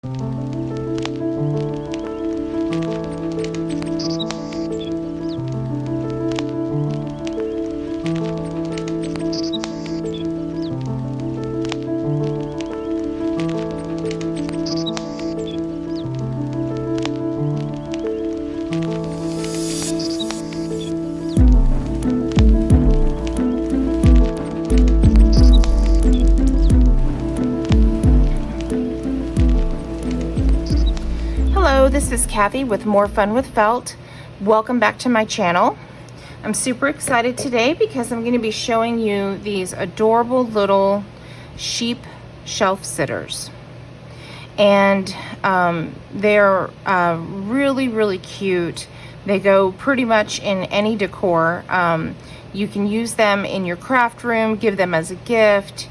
Hello, this is Kathy with More Fun with Felt. Welcome back to my channel. I'm super excited today because I'm going to be showing you these adorable little sheep shelf sitters. And they're really cute. They go pretty much in any decor. You can use them in your craft room, give them as a gift.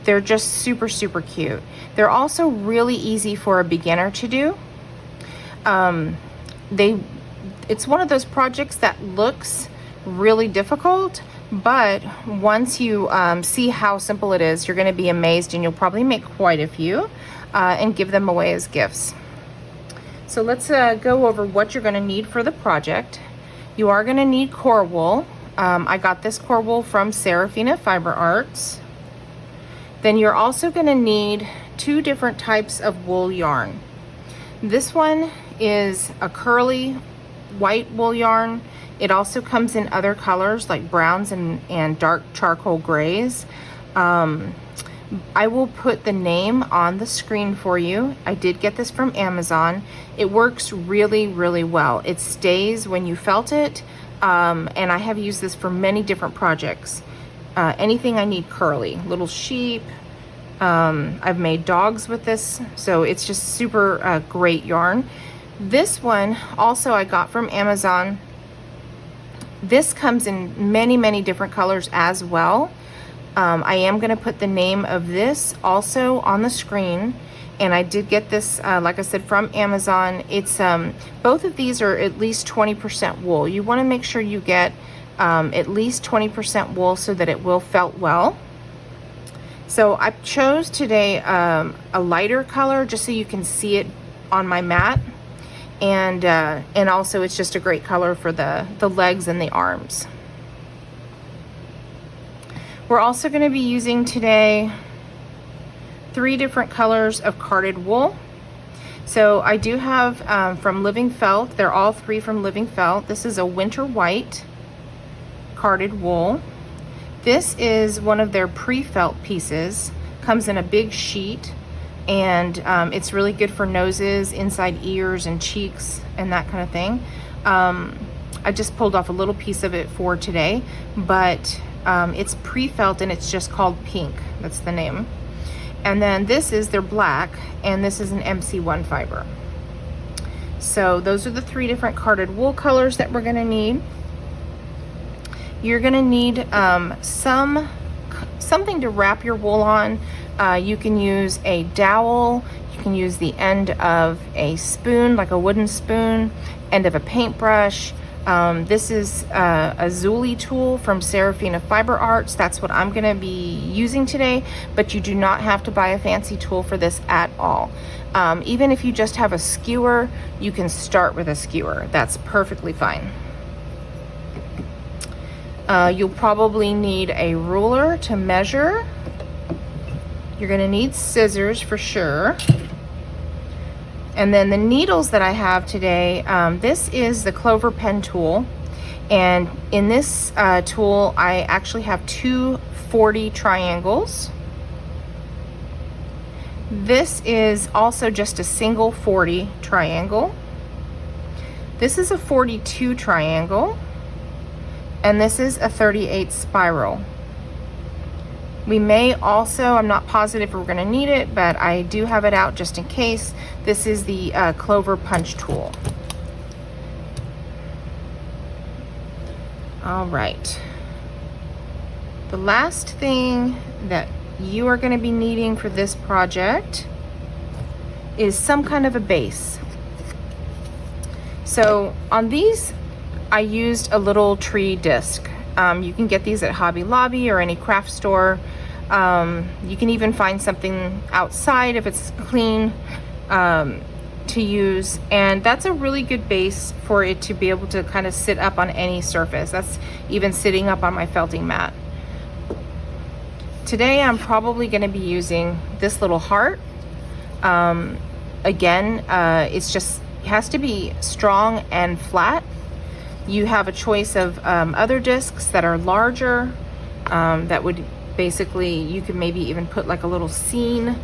They're just super cute. They're also really easy for a beginner to do. It's one of those projects that looks really difficult, but once you see how simple it is, you're going to be amazed, and you'll probably make quite a few and give them away as gifts. So let's go over what you're going to need for the project. You are going to need core wool. I got this core wool from Serafina Fiber Arts. Then you're also going to need 2 different types of wool yarn. This one is a curly white wool yarn. It also comes in other colors like browns and dark charcoal grays. I will put the name on the screen for you. I did get this from Amazon. It works really well. It stays when you felt it, and I have used this for many different projects. Anything I need curly, little sheep. I've made dogs with this, so it's just super great yarn. This one also I got from Amazon. This comes in many different colors as well. I am going to put the name of this also on the screen, and I did get this like I said, from Amazon. It's both of these are at least 20% wool. You want to make sure you get at least 20% wool so that it will felt well. So I chose today a lighter color just so you can see it on my mat, and also it's just a great color for the legs and the arms. We're also going to be using today 3 different colors of carded wool. So I do have from Living Felt. They're all 3 from Living Felt. This is a winter white carded wool. This is one of their pre-felt pieces. Comes in a big sheet, and it's really good for noses, inside ears and cheeks and that kind of thing. I just pulled off a little piece of it for today, but it's pre-felt and it's just called Pink. That's the name. And then this is their black, and this is an MC1 fiber. So those are the 3 different carded wool colors that we're going to need. You're going to need something to wrap your wool on. You can use a dowel. You can use the end of a spoon, like a wooden spoon, end of a paintbrush. This is a Zuli tool from Serafina Fiber Arts. That's what I'm going to be using today, but you do not have to buy a fancy tool for this at all. Even if you just have a skewer, you can start with a skewer. That's perfectly fine. You'll probably need a ruler to measure. You're going to need scissors for sure. And then the needles that I have today, this is the Clover Pen tool. And in this tool, I actually have 2 40 triangles. This is also just a single 40 triangle. This is a 42 triangle. And this is a 38 spiral. We may also, I'm not positive if we're going to need it, but I do have it out just in case. This is the Clover Punch tool. All right. The last thing that you are going to be needing for this project is some kind of a base. So on these, I used a little tree disc. You can get these at Hobby Lobby or any craft store. You can even find something outside if it's clean. to use, and that's a really good base for it to be able to kind of sit up on any surface. That's even sitting up on my felting mat. Today I'm probably going to be using this little heart. Again, it's just has to be strong and flat. You have a choice of other discs that are larger, that would basically, you could maybe even put like a little scene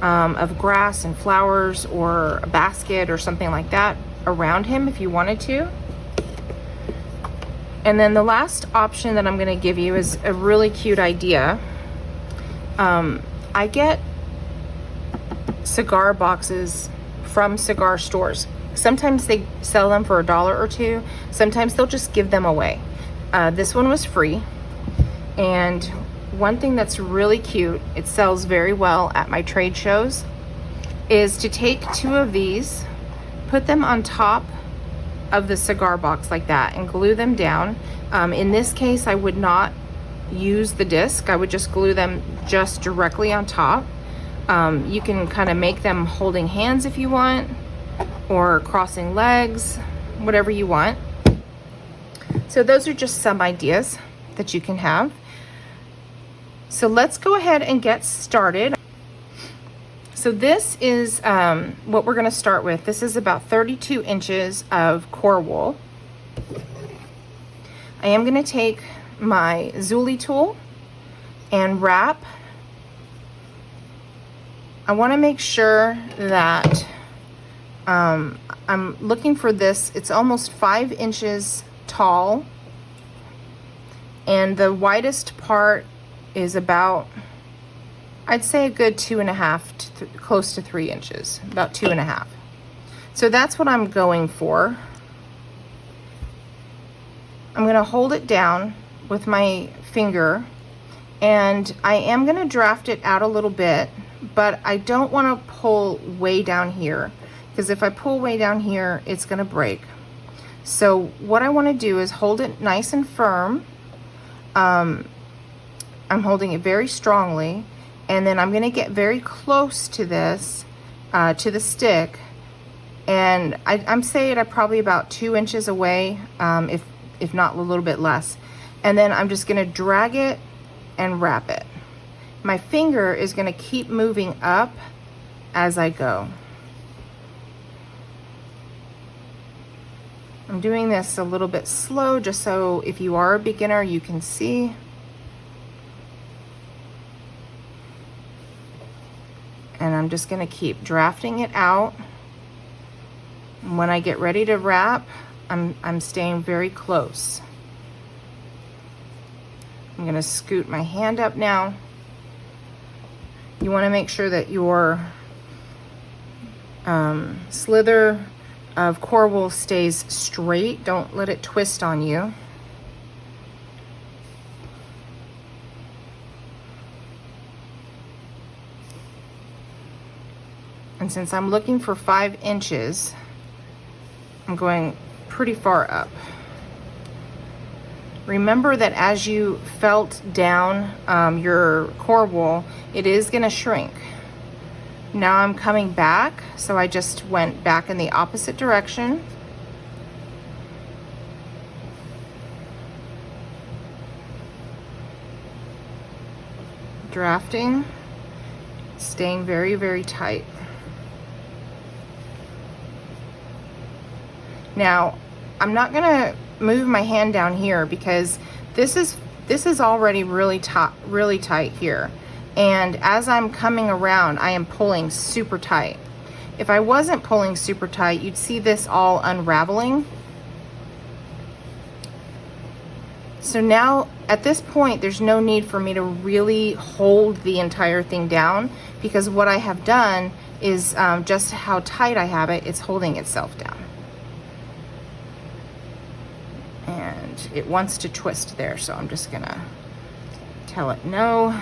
of grass and flowers or a basket or something like that around him if you wanted to. And then the last option that I'm going to give you is a really cute idea. I get cigar boxes from cigar stores. Sometimes they sell them for $1 or $2. Sometimes they'll just give them away. This one was free. And one thing that's really cute, it sells very well at my trade shows, is to take 2 of these, put them on top of the cigar box like that and glue them down. In this case, I would not use the disc. I would just glue them just directly on top. You can kind of make them holding hands if you want, or crossing legs, whatever you want. So those are just some ideas that you can have. So let's go ahead and get started. So this is what we're going to start with. This is about 32 inches of core wool. I am going to take my Zuli tool and wrap. I want to make sure that I'm looking for this. It's almost 5 inches tall, and the widest part is about, I'd say a good 2.5 to close to 3 inches, about 2.5. So that's what I'm going for. I'm going to hold it down with my finger, and I am going to draft it out a little bit, but I don't want to pull way down here, because if I pull way down here, it's going to break. So what I want to do is hold it nice and firm. I'm holding it very strongly, and then I'm going to get very close to this, to the stick, and I'm saying I'm probably about 2 inches away, if not a little bit less. And then I'm just going to drag it and wrap it. My finger is going to keep moving up as I go. I'm doing this a little bit slow just so if you are a beginner you can see. And I'm just going to keep drafting it out. And when I get ready to wrap, I'm staying very close. I'm going to scoot my hand up now. You want to make sure that your slither of core wool stays straight. Don't let it twist on you. And since I'm looking for 5 inches, I'm going pretty far up. Remember that as you felt down your core wool, it is going to shrink. Now I'm coming back, so I just went back in the opposite direction. Drafting, staying very, very tight. Now, I'm not gonna move my hand down here because this is already really tight here. And as I'm coming around, I am pulling super tight. If I wasn't pulling super tight, you'd see this all unraveling. So now, at this point, there's no need for me to really hold the entire thing down, because what I have done is just how tight I have it, it's holding itself down. And it wants to twist there, so I'm just gonna tell it no.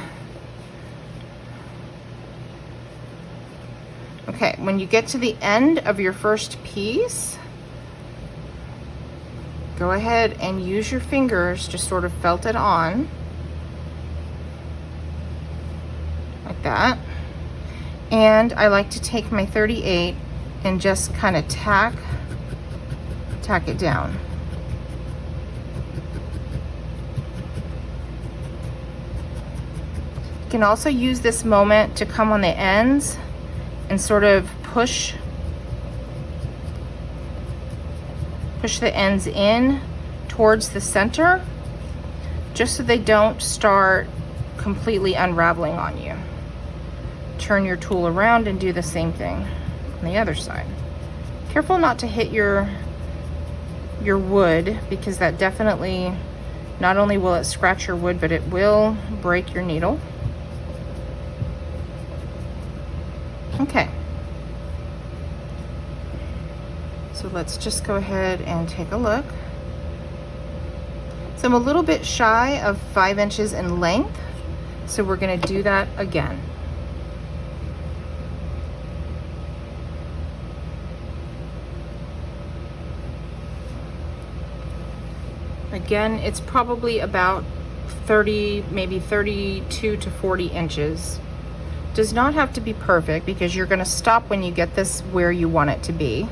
Okay, when you get to the end of your first piece, go ahead and use your fingers to sort of felt it on, like that. And I like to take my 38 and just kind of tack it down. You can also use this moment to come on the ends and sort of push the ends in towards the center, just so they don't start completely unraveling on you. Turn your tool around and do the same thing on the other side. Careful not to hit your wood, because that definitely, not only will it scratch your wood, but it will break your needle. Okay. So let's just go ahead and take a look. So I'm a little bit shy of 5 inches in length, so we're going to do that again. Again, it's probably about 30, maybe 32 to 40 inches. Does not have to be perfect, because you're going to stop when you get this where you want it to be.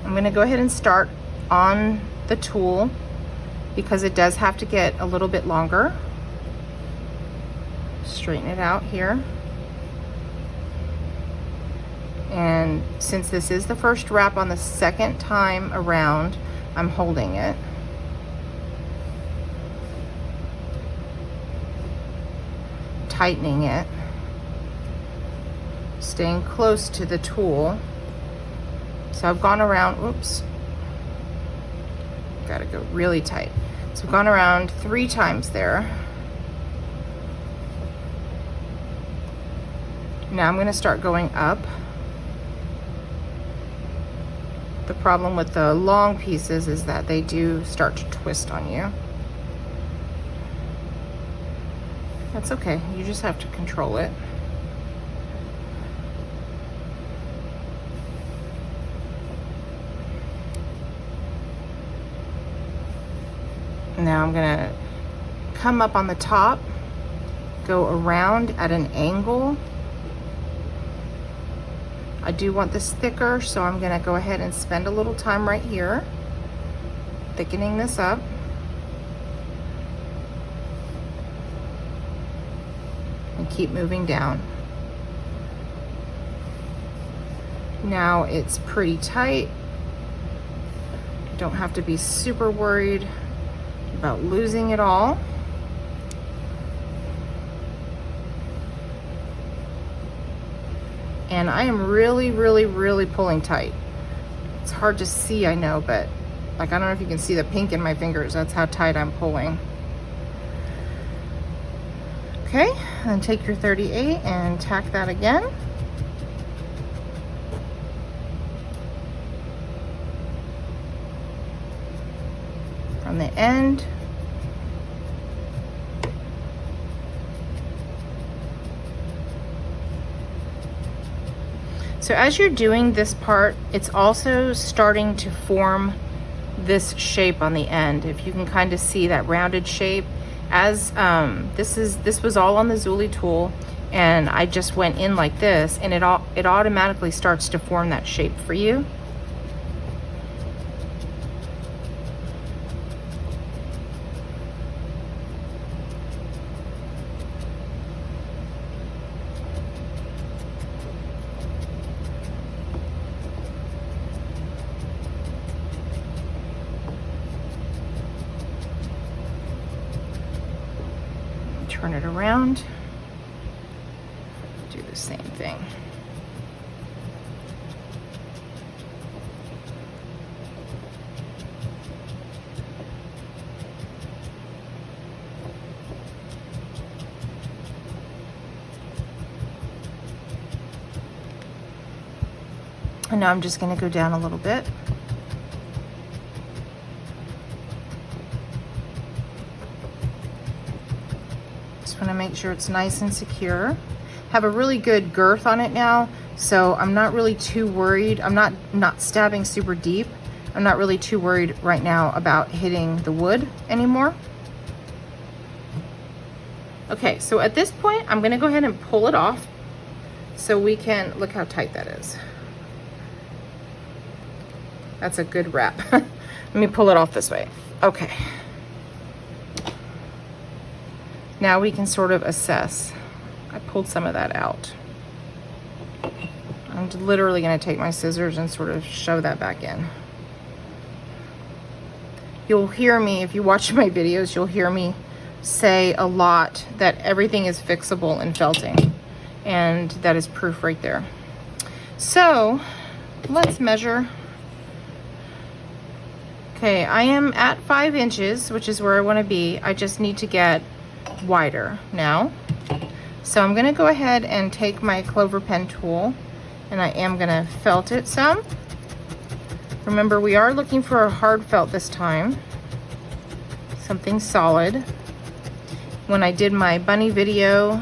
I'm going to go ahead and start on the tool, because it does have to get a little bit longer. Straighten it out here. And since this is the first wrap, on the second time around, I'm holding it. Tightening it. Staying close to the tool. So I've gone around, whoops, gotta go really tight. So I've gone around 3 times there. Now I'm gonna start going up. The problem with the long pieces is that they do start to twist on you. That's okay, you just have to control it. Now I'm gonna come up on the top, go around at an angle. I do want this thicker, so I'm gonna go ahead and spend a little time right here, thickening this up. And keep moving down. Now it's pretty tight. Don't have to be super worried about losing it all. And I am really, really, really pulling tight. It's hard to see, I know, but like, I don't know if you can see the pink in my fingers. That's how tight I'm pulling. Okay, and take your 38 and tack that again. On the end. So as you're doing this part, it's also starting to form this shape on the end. If you can kind of see that rounded shape, as this was all on the Zuli tool, and I just went in like this, and it automatically starts to form that shape for you. Turn it around, do the same thing. And now I'm just going to go down a little bit. Want to make sure it's nice and secure. Have a really good girth on it now, so I'm not really too worried. I'm not stabbing super deep. I'm not really too worried right now about hitting the wood anymore. Okay, so at this point, I'm going to go ahead and pull it off. So we can, look how tight that is. That's a good wrap. Let me pull it off this way. Okay. Now we can sort of assess. I pulled some of that out. I'm literally going to take my scissors and sort of shove that back in. You'll hear me, if you watch my videos, you'll hear me say a lot that everything is fixable in felting. And that is proof right there. So let's measure. Okay, I am at 5 inches, which is where I want to be. I just need to get wider now. So I'm going to go ahead and take my clover pen tool, and I am going to felt it some. Remember, we are looking for a hard felt this time, something solid. When I did my bunny video,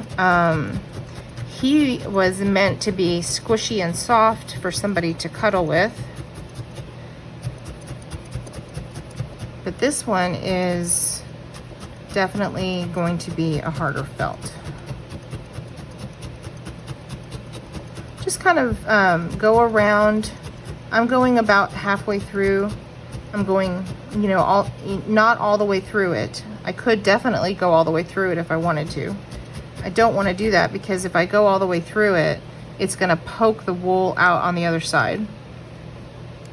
he was meant to be squishy and soft for somebody to cuddle with. But this one is definitely going to be a harder felt. Just kind of go around. I'm going about halfway through. I'm going, you know, not all the way through it. I could definitely go all the way through it if I wanted to. I don't want to do that because if I go all the way through it, it's going to poke the wool out on the other side.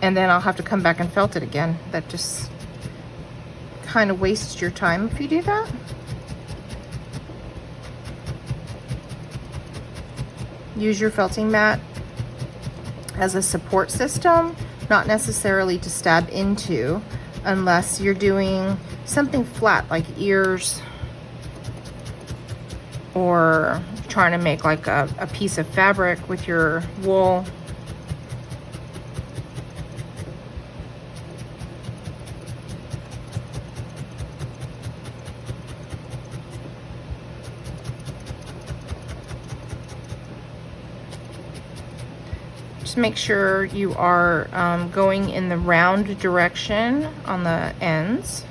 And then I'll have to come back and felt it again. That just kind of wastes your time if you do that. Use your felting mat as a support system, not necessarily to stab into, unless you're doing something flat like ears, or trying to make like a piece of fabric with your wool. Just make sure you are going in the round direction on the ends.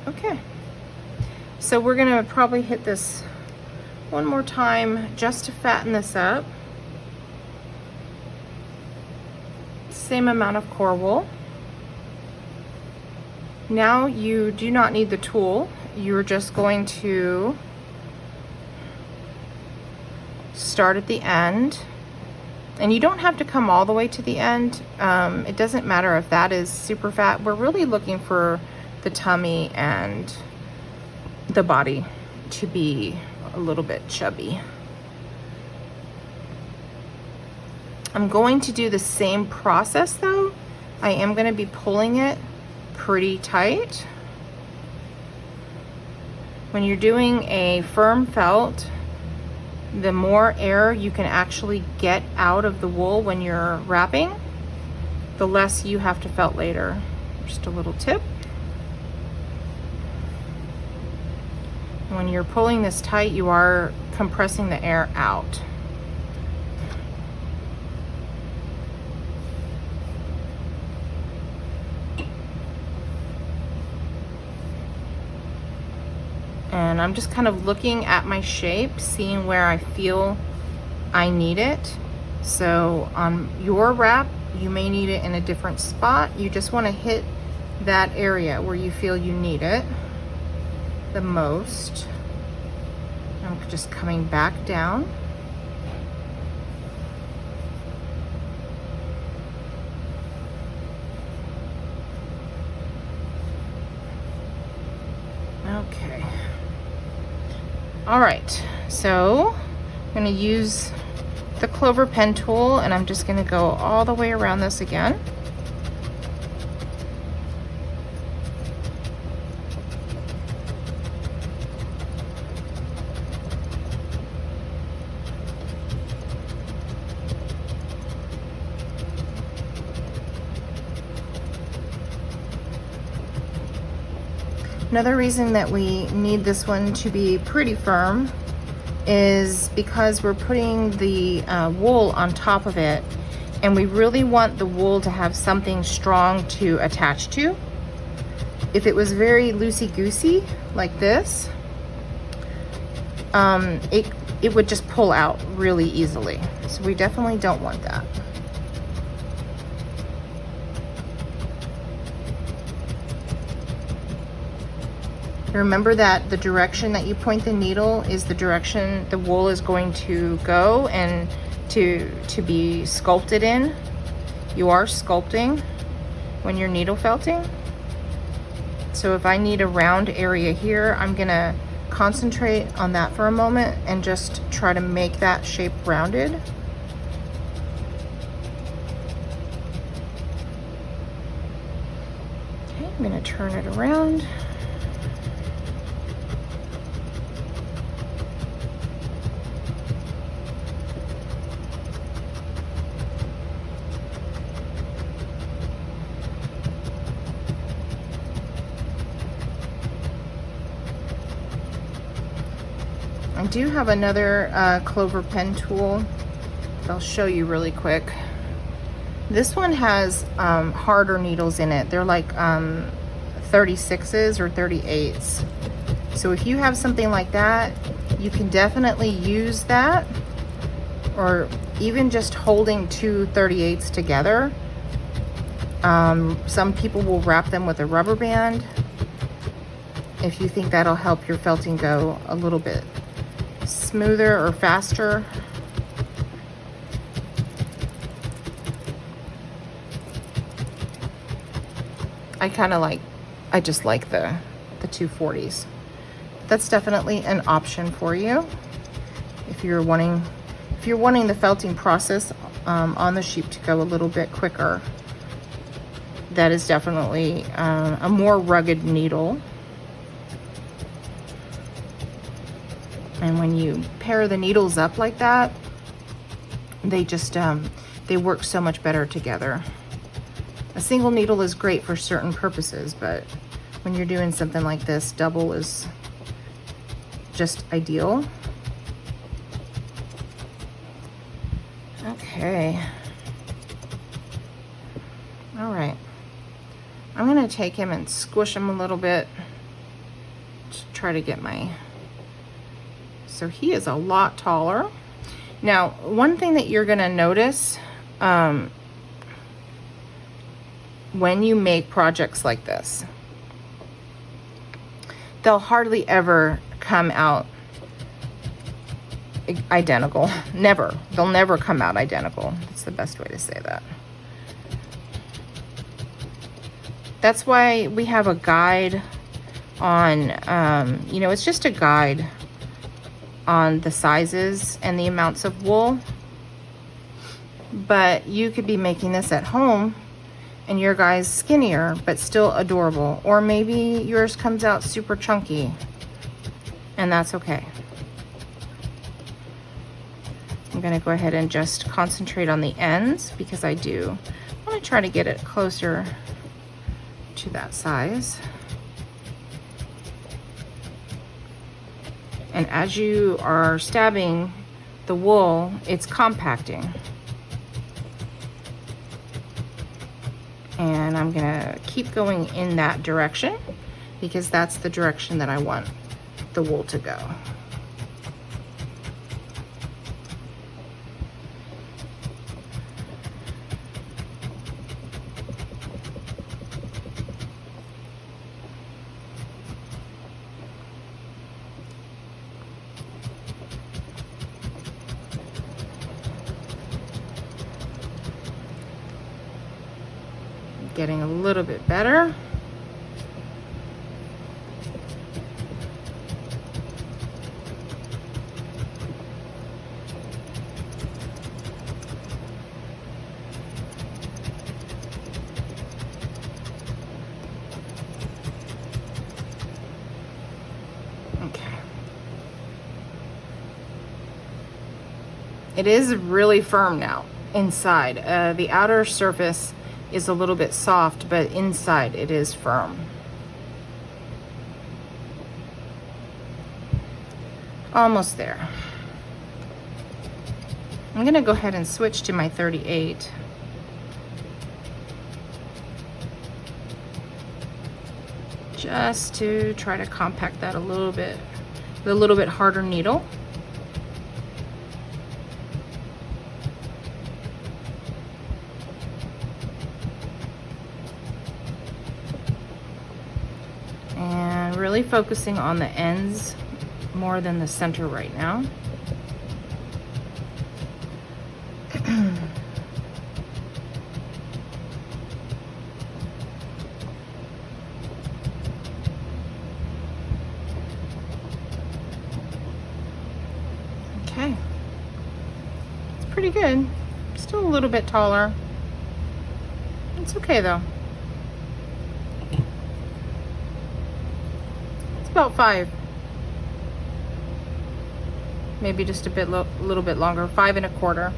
Okay. So we're gonna probably hit this one more time just to fatten this up. Same amount of core wool. Now you do not need the tool. You're just going to start at the end, and you don't have to come all the way to the end. It doesn't matter if that is super fat. We're really looking for the tummy and the body to be a little bit chubby. I'm going to do the same process though. I am going to be pulling it pretty tight. When you're doing a firm felt, the more air you can actually get out of the wool when you're wrapping, the less you have to felt later. Just a little tip. When you're pulling this tight, you are compressing the air out. And I'm just kind of looking at my shape, seeing where I feel I need it. So on your wrap, you may need it in a different spot. You just want to hit that area where you feel you need it the most. I'm just coming back down. Okay. All right, so I'm going to use the clover pen tool, and I'm just going to go all the way around this again. Another reason that we need this one to be pretty firm is because we're putting the wool on top of it, and we really want the wool to have something strong to attach to. If it was very loosey-goosey like this, it would just pull out really easily. So we definitely don't want that. Remember that the direction that you point the needle is the direction the wool is going to go and to be sculpted in. You are sculpting when you're needle felting. So if I need a round area here, I'm gonna concentrate on that for a moment and just try to make that shape rounded. Okay, I'm gonna turn it around. I do have another Clover pen tool that I'll show you really quick. This one has harder needles in it. They're like 36s or 38s. So if you have something like that, you can definitely use that, or even just holding two 38s together. Some people will wrap them with a rubber band if you think that'll help your felting go a little bit smoother or faster. I just like the 240s. That's definitely an option for you if you're wanting the felting process on the sheep to go a little bit quicker. That is definitely a more rugged needle. And when you pair the needles up like that, they just they work so much better together. A single needle is great for certain purposes, but when you're doing something like this, double is just ideal. Okay. All right. I'm gonna take him and squish him a little bit to try to get my... So he is a lot taller. Now, one thing that you're gonna notice when you make projects like this, they'll hardly ever come out identical. Never. They'll never come out identical. That's the best way to say that. That's why we have a guide on, you know, it's just a guide on the sizes and the amounts of wool. But you could be making this at home and your guy's skinnier but still adorable, or maybe yours comes out super chunky, and that's okay. I'm gonna go ahead and just concentrate on the ends because I do want to try to get it closer to that size. And as you are stabbing the wool, it's compacting. And I'm gonna keep going in that direction because that's the direction that I want the wool to go. Getting a little bit better. Okay. It is really firm now inside. The outer surface is a little bit soft, but inside it is firm. Almost there. I'm gonna go ahead and switch to my 38. Just to try to compact that a little bit with a little bit harder needle. And really focusing on the ends more than the center right now. Okay, it's pretty good. Still a little bit taller. It's okay though. It's about 5. Maybe just a bit, little bit longer, 5 1/4.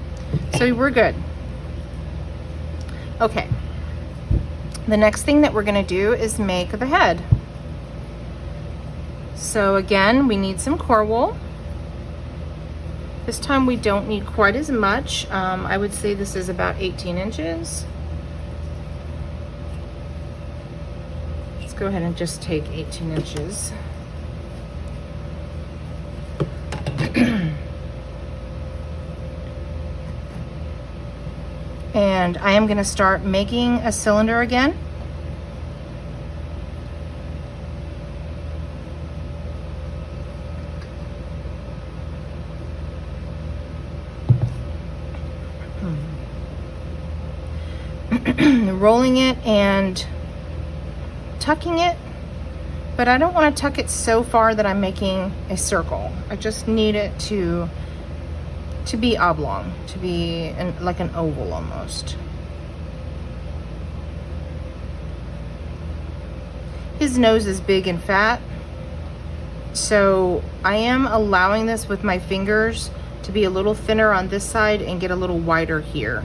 So we're good. Okay. The next thing that we're gonna do is make the head. So again, we need some core wool. This time we don't need quite as much. I would say this is about 18 inches. Let's go ahead and just take 18 inches. And I am gonna start making a cylinder again. Rolling it and tucking it, but I don't want to tuck it so far that I'm making a circle. I just need it to be oblong, to be like an oval almost. His nose is big and fat, so I am allowing this with my fingers to be a little thinner on this side and get a little wider here.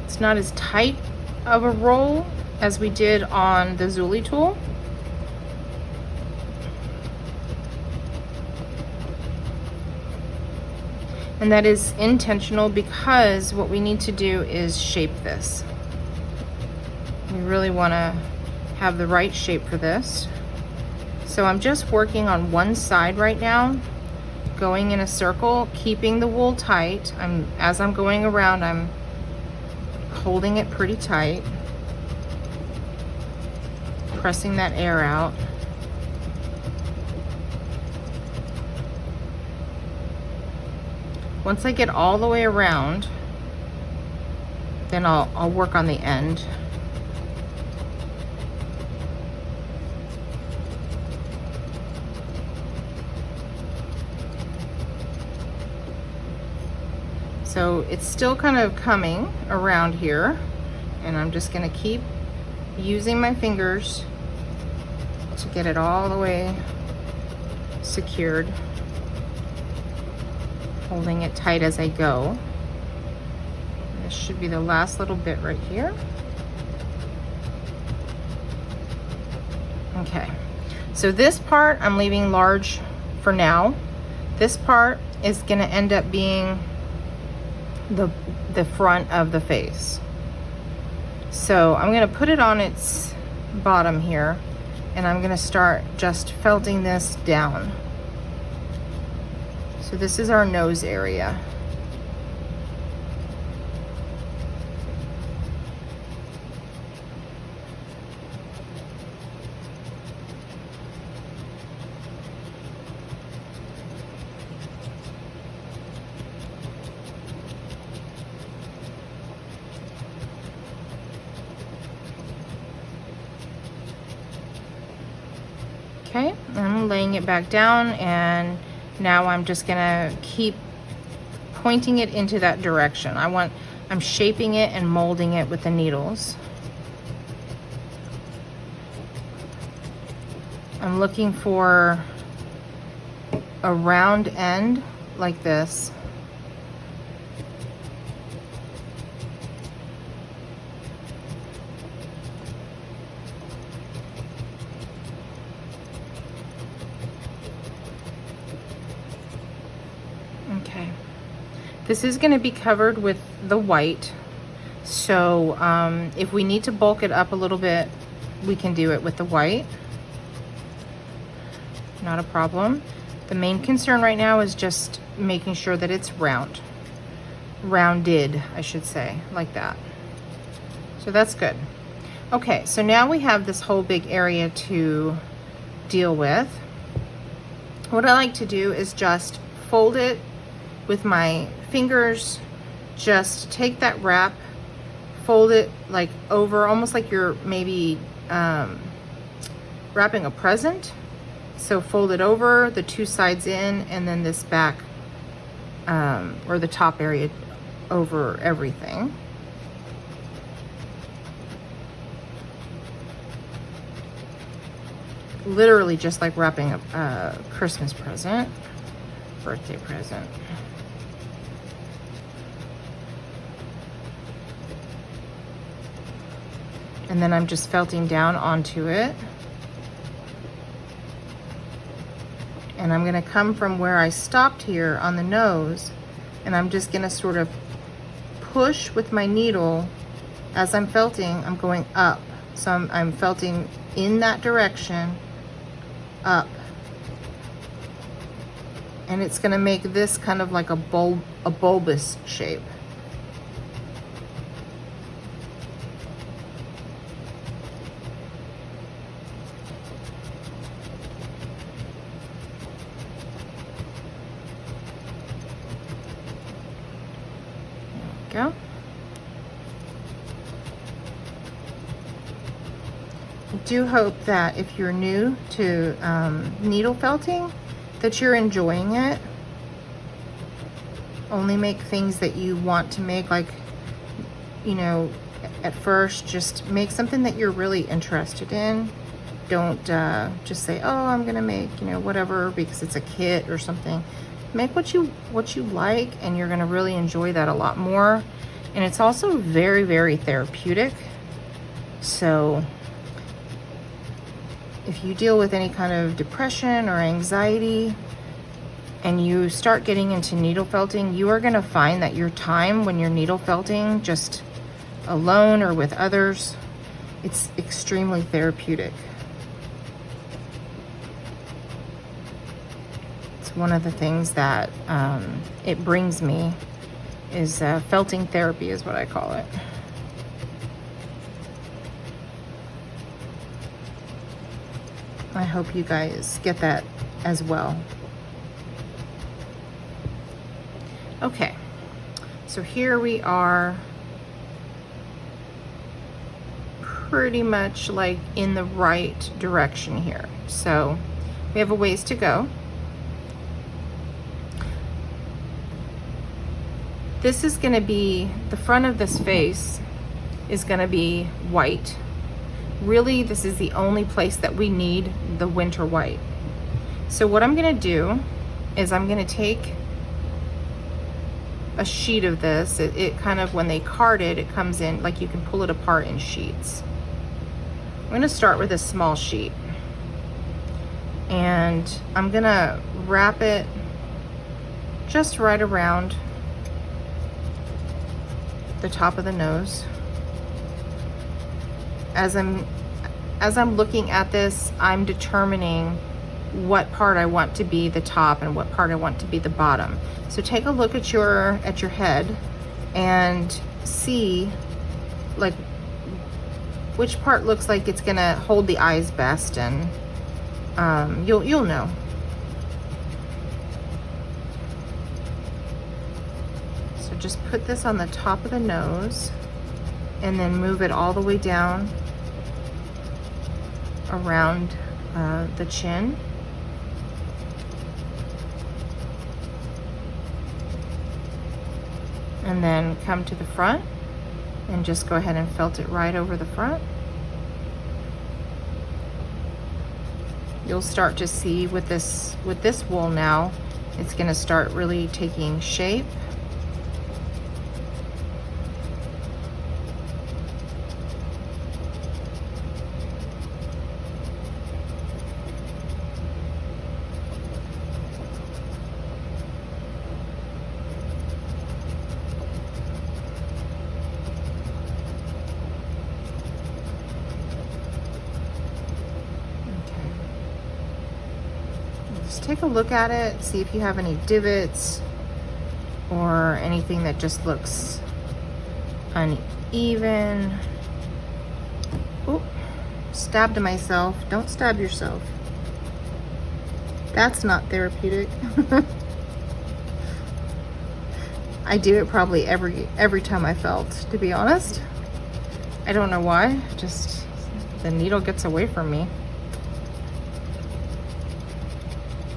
It's not as tight of a roll as we did on the Zuli tool. And that is intentional because what we need to do is shape this. We really want to have the right shape for this. So I'm just working on one side right now, going in a circle, keeping the wool tight. As I'm going around, I'm holding it pretty tight, pressing that air out. Once I get all the way around, then I'll work on the end. So it's still kind of coming around here, and I'm just gonna keep using my fingers to get it all the way secured, holding it tight as I go. This should be the last little bit right here. Okay, so this part I'm leaving large for now. This part is gonna end up being the front of the face. So I'm gonna put it on its bottom here, and I'm gonna start just felting this down. So this is our nose area. Okay, I'm laying it back down, and now I'm just gonna keep pointing it into that direction. I'm shaping it and molding it with the needles. I'm looking for a round end like this. Okay, this is going to be covered with the white, So if we need to bulk it up a little bit, we can do it with the white. Not a problem. The main concern right now is just making sure that it's rounded, I should say, like that. So that's good. Okay, so now we have this whole big area to deal with. What I like to do is just fold it with my fingers, just take that wrap, fold it like over, almost like you're maybe wrapping a present. So fold it over, the two sides in, and then this back or the top area over everything. Literally just like wrapping a Christmas present, birthday present. And then I'm just felting down onto it. And I'm gonna come from where I stopped here on the nose, and I'm just gonna sort of push with my needle. As I'm felting, I'm going up. So I'm felting in that direction, up. And it's gonna make this kind of like a bulbous shape. Go. I do hope that if you're new to needle felting, that you're enjoying it. Only make things that you want to make, like, you know, at first, just make something that you're really interested in. Don't just say, oh, I'm gonna make, you know, whatever because it's a kit or something. Make what you like, and you're gonna really enjoy that a lot more. And it's also very, very therapeutic. So if you deal with any kind of depression or anxiety and you start getting into needle felting, you are gonna find that your time when you're needle felting, just alone or with others, it's extremely therapeutic. One of the things that it brings me is felting therapy is what I call it. I hope you guys get that as well. Okay, so here we are pretty much like in the right direction here. So we have a ways to go. This is gonna be, the front of this face is gonna be white. Really, this is the only place that we need the winter white. So what I'm gonna do is I'm gonna take a sheet of this. It kind of, when they card it, it comes in, like you can pull it apart in sheets. I'm gonna start with a small sheet. And I'm gonna wrap it just right around the top of the nose. As I'm looking at this, I'm determining what part I want to be the top and what part I want to be the bottom. So take a look at your head and see like which part looks like it's gonna hold the eyes best, and you'll know. Just put this on the top of the nose and then move it all the way down around the chin. And then come to the front and just go ahead and felt it right over the front. You'll start to see with this wool now, it's gonna start really taking shape. Just take a look at it, see if you have any divots or anything that just looks uneven. Oop, stabbed myself. Don't stab yourself. That's not therapeutic. I do it probably every time I felt, to be honest. I don't know why, just the needle gets away from me.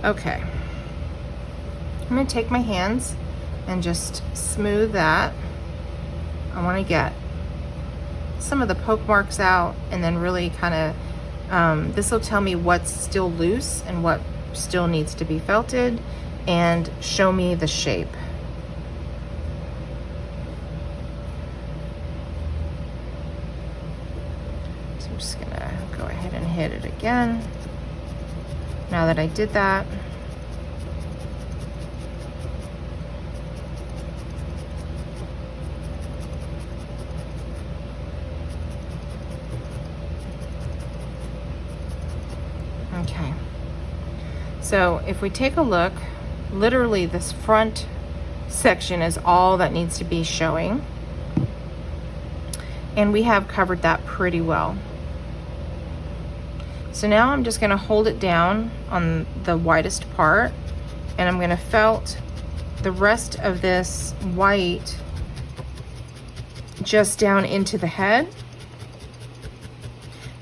Okay. I'm gonna take my hands and just smooth that. I wanna get some of the poke marks out and then really kind of, this will tell me what's still loose and what still needs to be felted and show me the shape. So I'm just gonna go ahead and hit it again. Now that I did that, okay. So if we take a look, literally this front section is all that needs to be showing. And we have covered that pretty well. So now I'm just gonna hold it down on the widest part and I'm gonna felt the rest of this white just down into the head.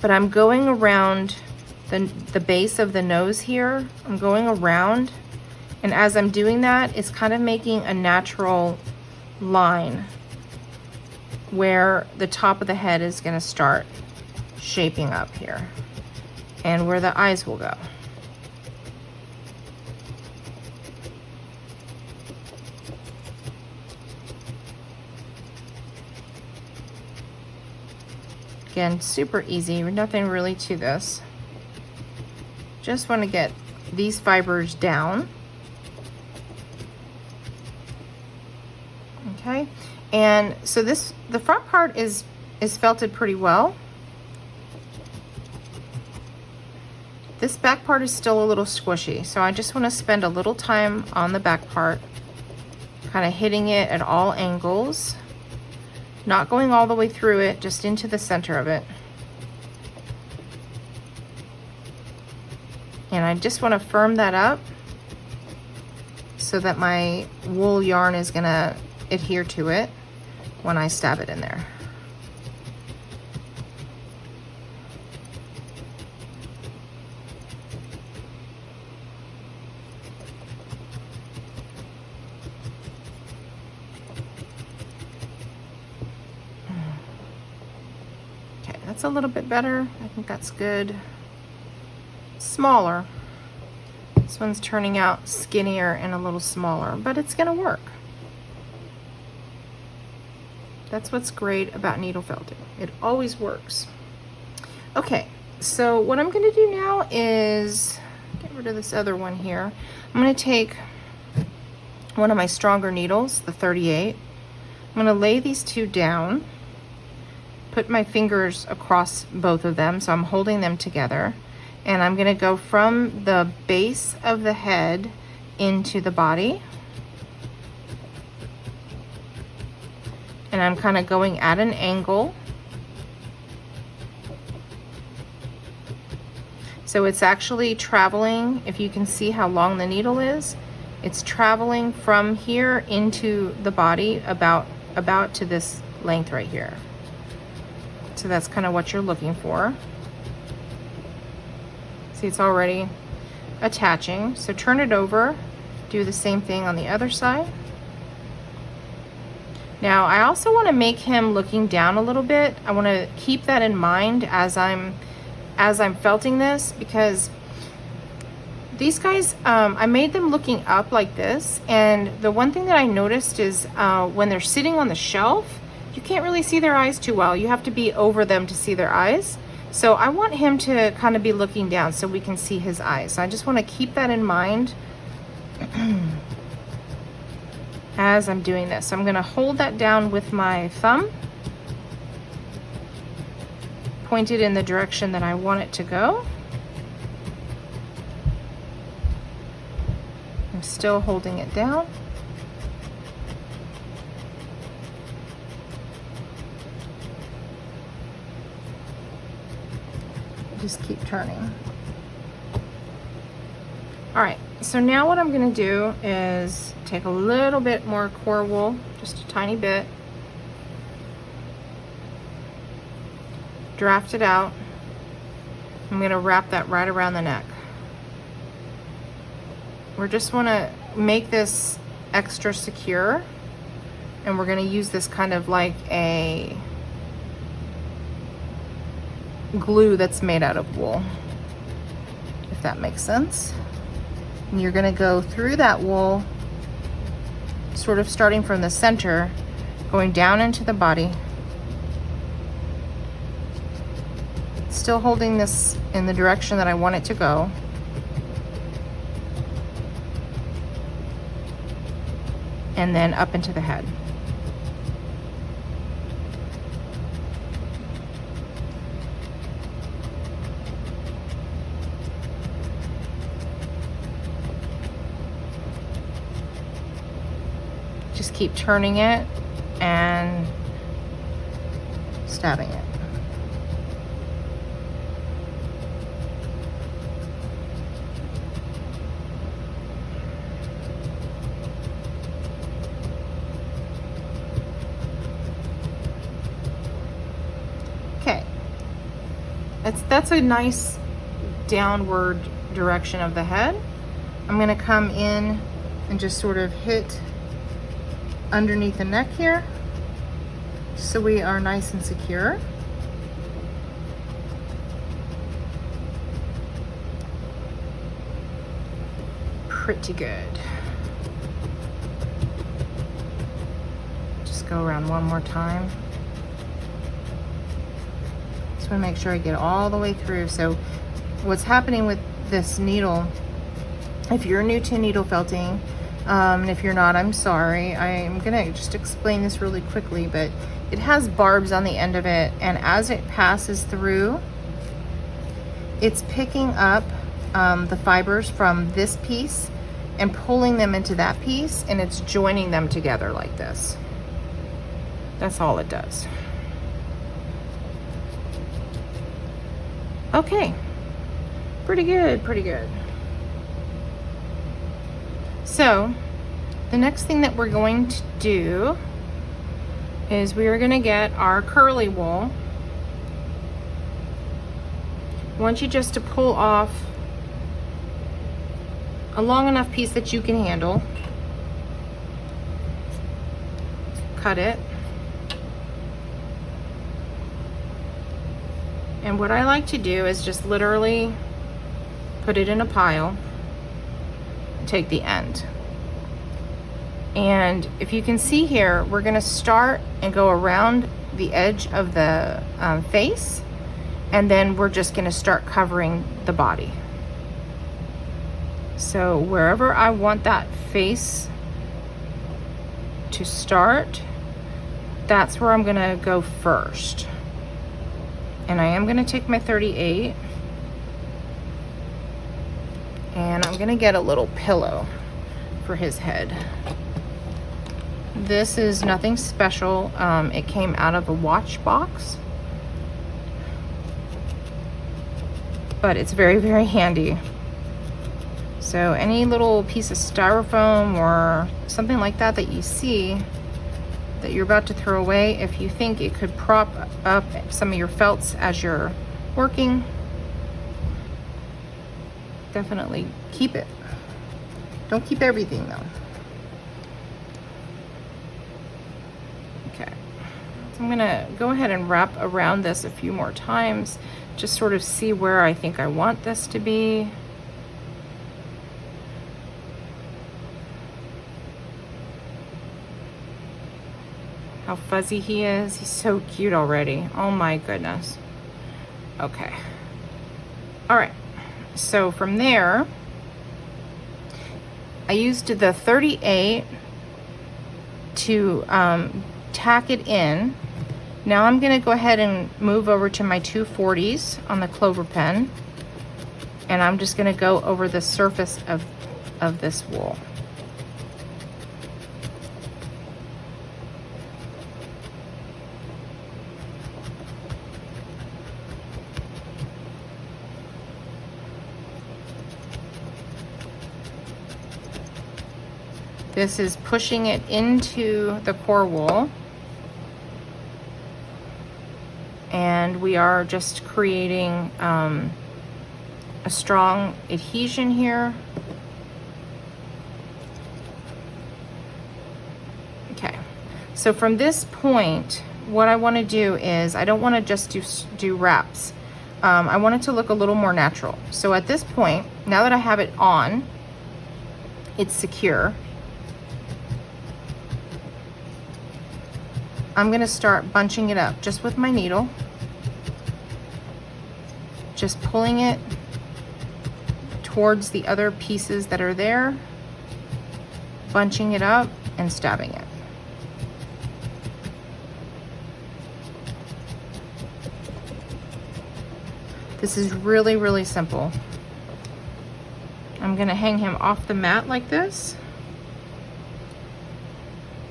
But I'm going around the base of the nose here. I'm going around, and as I'm doing that, it's kind of making a natural line where the top of the head is gonna start shaping up here and where the eyes will go. Again, super easy, nothing really to this. Just want to get these fibers down. Okay, and so the front part is felted pretty well. This back part is still a little squishy, so I just want to spend a little time on the back part, kind of hitting it at all angles, not going all the way through it, just into the center of it. And I just want to firm that up so that my wool yarn is going to adhere to it when I stab it in there. Okay, that's a little bit better. I think that's good. Smaller. This one's turning out skinnier and a little smaller, but it's gonna work. That's what's great about needle felting. It always works. Okay, so what I'm gonna do now is get rid of this other one here. I'm gonna take one of my stronger needles, the 38. I'm gonna lay these two down, put my fingers across both of them, so I'm holding them together. And I'm gonna go from the base of the head into the body. And I'm kind of going at an angle. So it's actually traveling, if you can see how long the needle is, it's traveling from here into the body about to this length right here. So that's kind of what you're looking for. See, it's already attaching. So turn it over, do the same thing on the other side. Now, I also want to make him looking down a little bit. I want to keep that in mind as I'm felting this, because these guys, I made them looking up like this, and the one thing that I noticed is when they're sitting on the shelf, you can't really see their eyes too well. You have to be over them to see their eyes. So I want him to kind of be looking down so we can see his eyes. So I just want to keep that in mind as I'm doing this. So I'm going to hold that down with my thumb, point it in the direction that I want it to go. I'm still holding it down. Just keep turning. All right, so now what I'm gonna do is take a little bit more core wool, just a tiny bit, draft it out. I'm gonna wrap that right around the neck. We just wanna make this extra secure, and we're gonna use this kind of like a glue that's made out of wool, if that makes sense. And you're gonna go through that wool, sort of starting from the center, going down into the body, still holding this in the direction that I want it to go. And then up into the head. Just keep turning it and stabbing it. Okay, that's a nice downward direction of the head. I'm gonna come in and just sort of hit underneath the neck here, so we are nice and secure. Pretty good. Just go around one more time. Just want to make sure I get all the way through. So what's happening with this needle, if you're new to needle felting, and if you're not, I'm sorry. I'm gonna just explain this really quickly, but it has barbs on the end of it, and as it passes through, it's picking up the fibers from this piece and pulling them into that piece, and it's joining them together like this. That's all it does. Okay, pretty good, pretty good. So the next thing that we're going to do is we are going to get our curly wool. I want you just to pull off a long enough piece that you can handle. Cut it. And what I like to do is just literally put it in a pile, take the end. And if you can see here, we're gonna start and go around the edge of the face, and then we're just gonna start covering the body. So wherever I want that face to start, that's where I'm gonna go first. And I am gonna take my 38, and I'm gonna get a little pillow for his head. This is nothing special. It came out of a watch box, but it's very, very handy. So any little piece of styrofoam or something like that that you see that you're about to throw away, if you think it could prop up some of your felts as you're working, definitely keep it. Don't keep everything though. Okay, so I'm gonna go ahead and wrap around this a few more times, just sort of see where I think I want this to be. How fuzzy he is. He's so cute already. Oh my goodness. Okay. All right. So from there, I used the 38 to tack it in. Now I'm gonna go ahead and move over to my 240s on the clover pen, and I'm just gonna go over the surface of of this wool. This is pushing it into the core wool. And we are just creating a strong adhesion here. Okay, so from this point, what I want to do is, I don't want to just do wraps. I want it to look a little more natural. So at this point, now that I have it on, it's secure. I'm going to start bunching it up just with my needle. Just pulling it towards the other pieces that are there, bunching it up and stabbing it. This is really, really simple. I'm going to hang him off the mat like this,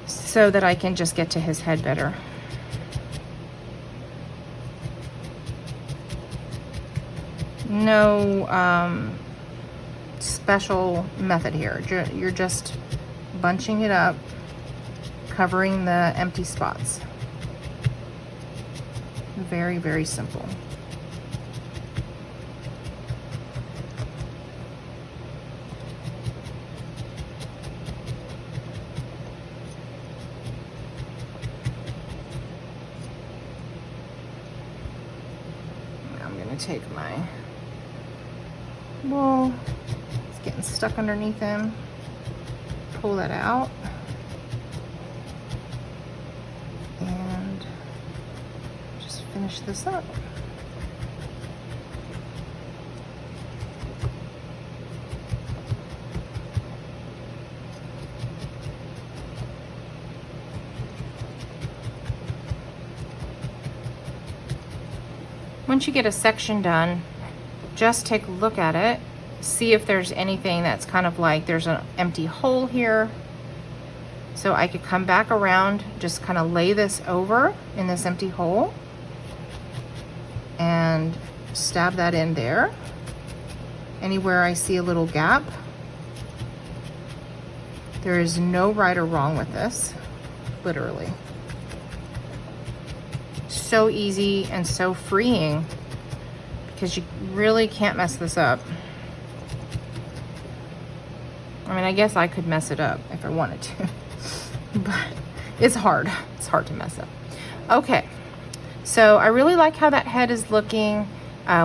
so that I can just get to his head better. No special method here. You're just bunching it up, covering the empty spots. Very, very simple. Take my wool, it's getting stuck underneath him, pull that out, and just finish this up. Once you get a section done, just take a look at it, see if there's anything that's kind of like there's an empty hole here. So I could come back around, just kind of lay this over in this empty hole and stab that in there. Anywhere I see a little gap. There is no right or wrong with this, literally. So easy and so freeing, because you really can't mess this up. I mean, I guess I could mess it up if I wanted to, but it's hard. It's hard to mess up. Okay, so I really like how that head is looking.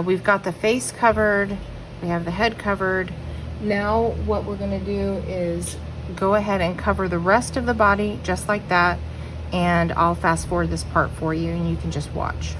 We've got the face covered. We have the head covered. Now what we're gonna do is go ahead and cover the rest of the body just like that. And I'll fast forward this part for you and you can just watch.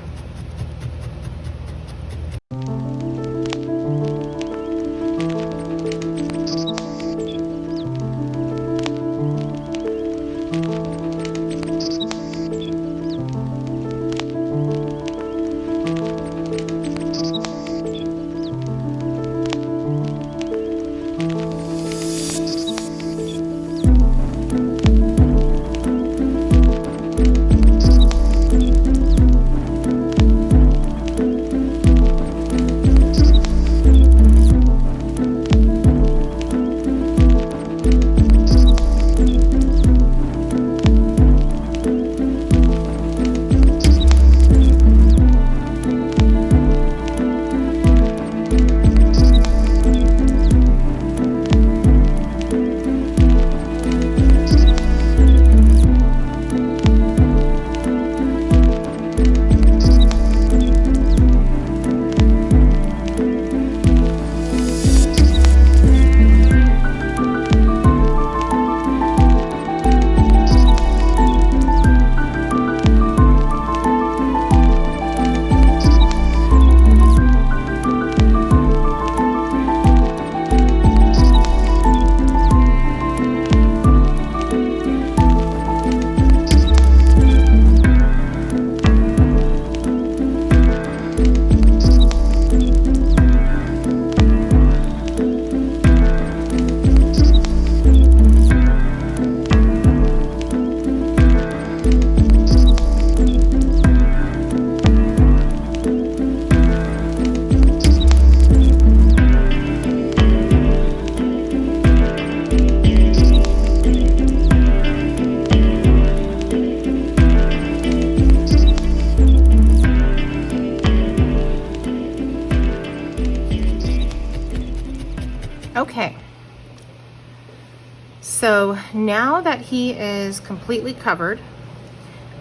So now that he is completely covered,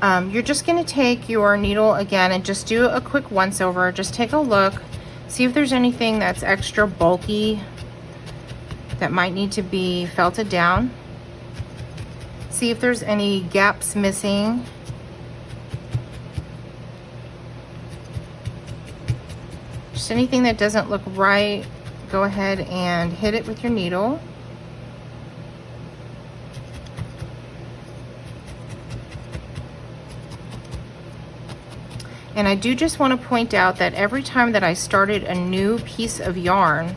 you're just going to take your needle again and just do a quick once over. Just take a look, see if there's anything that's extra bulky that might need to be felted down. See if there's any gaps missing. Just anything that doesn't look right, go ahead and hit it with your needle. And I do just want to point out that every time that I started a new piece of yarn,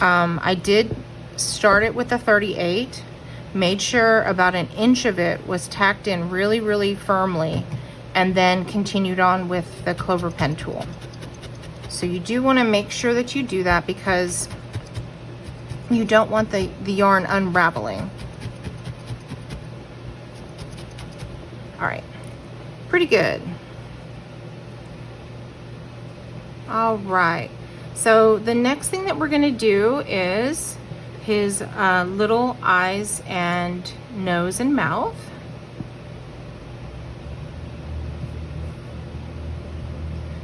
I did start it with a 38, made sure about an inch of it was tacked in really, really firmly, and then continued on with the clover pen tool. So you do want to make sure that you do that because you don't want the yarn unraveling. All right, pretty good. All right, so the next thing that we're going to do is his little eyes and nose and mouth.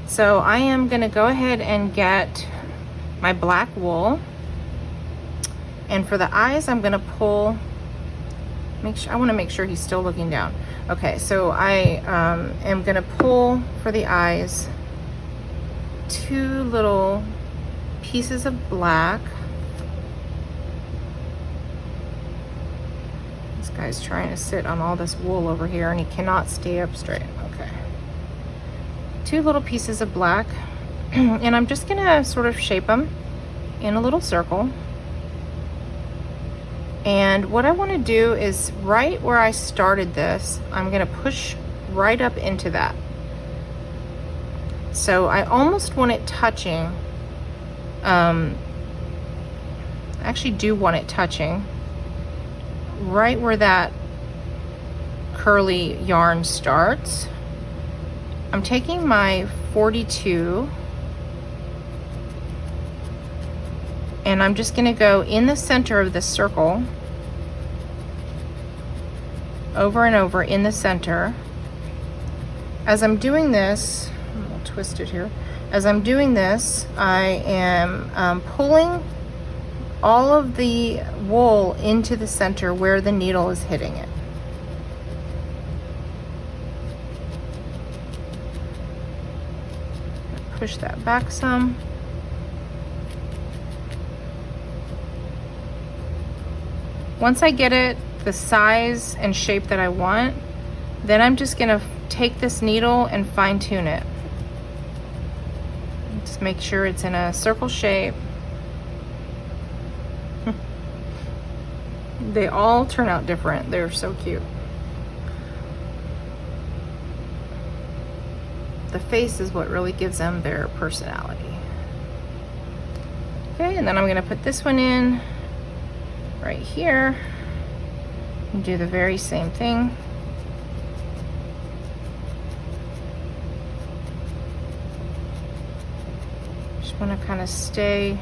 So I am going to go ahead and get my black wool, and for the eyes I'm going to pull, I want to make sure he's still looking down. Okay, so I am going to pull for the eyes 2 little pieces of black. This guy's trying to sit on all this wool over here and he cannot stay up straight. Okay. 2 little pieces of black, and I'm just gonna sort of shape them in a little circle. And what I want to do is right where I started this, I'm gonna push right up into that. So I almost want it touching. I actually do want it touching right where that curly yarn starts. I'm taking my 42 and I'm just going to go in the center of the circle, over and over in the center. As I'm doing this, twist it here. As I'm doing this, I am pulling all of the wool into the center where the needle is hitting it. Push that back some. Once I get it the size and shape that I want, then I'm just gonna take this needle and fine tune it. Just make sure it's in a circle shape. They all turn out different. They're so cute. The face is what really gives them their personality. Okay, and then I'm going to put this one in right here and do the very same thing. Just want to kind of stay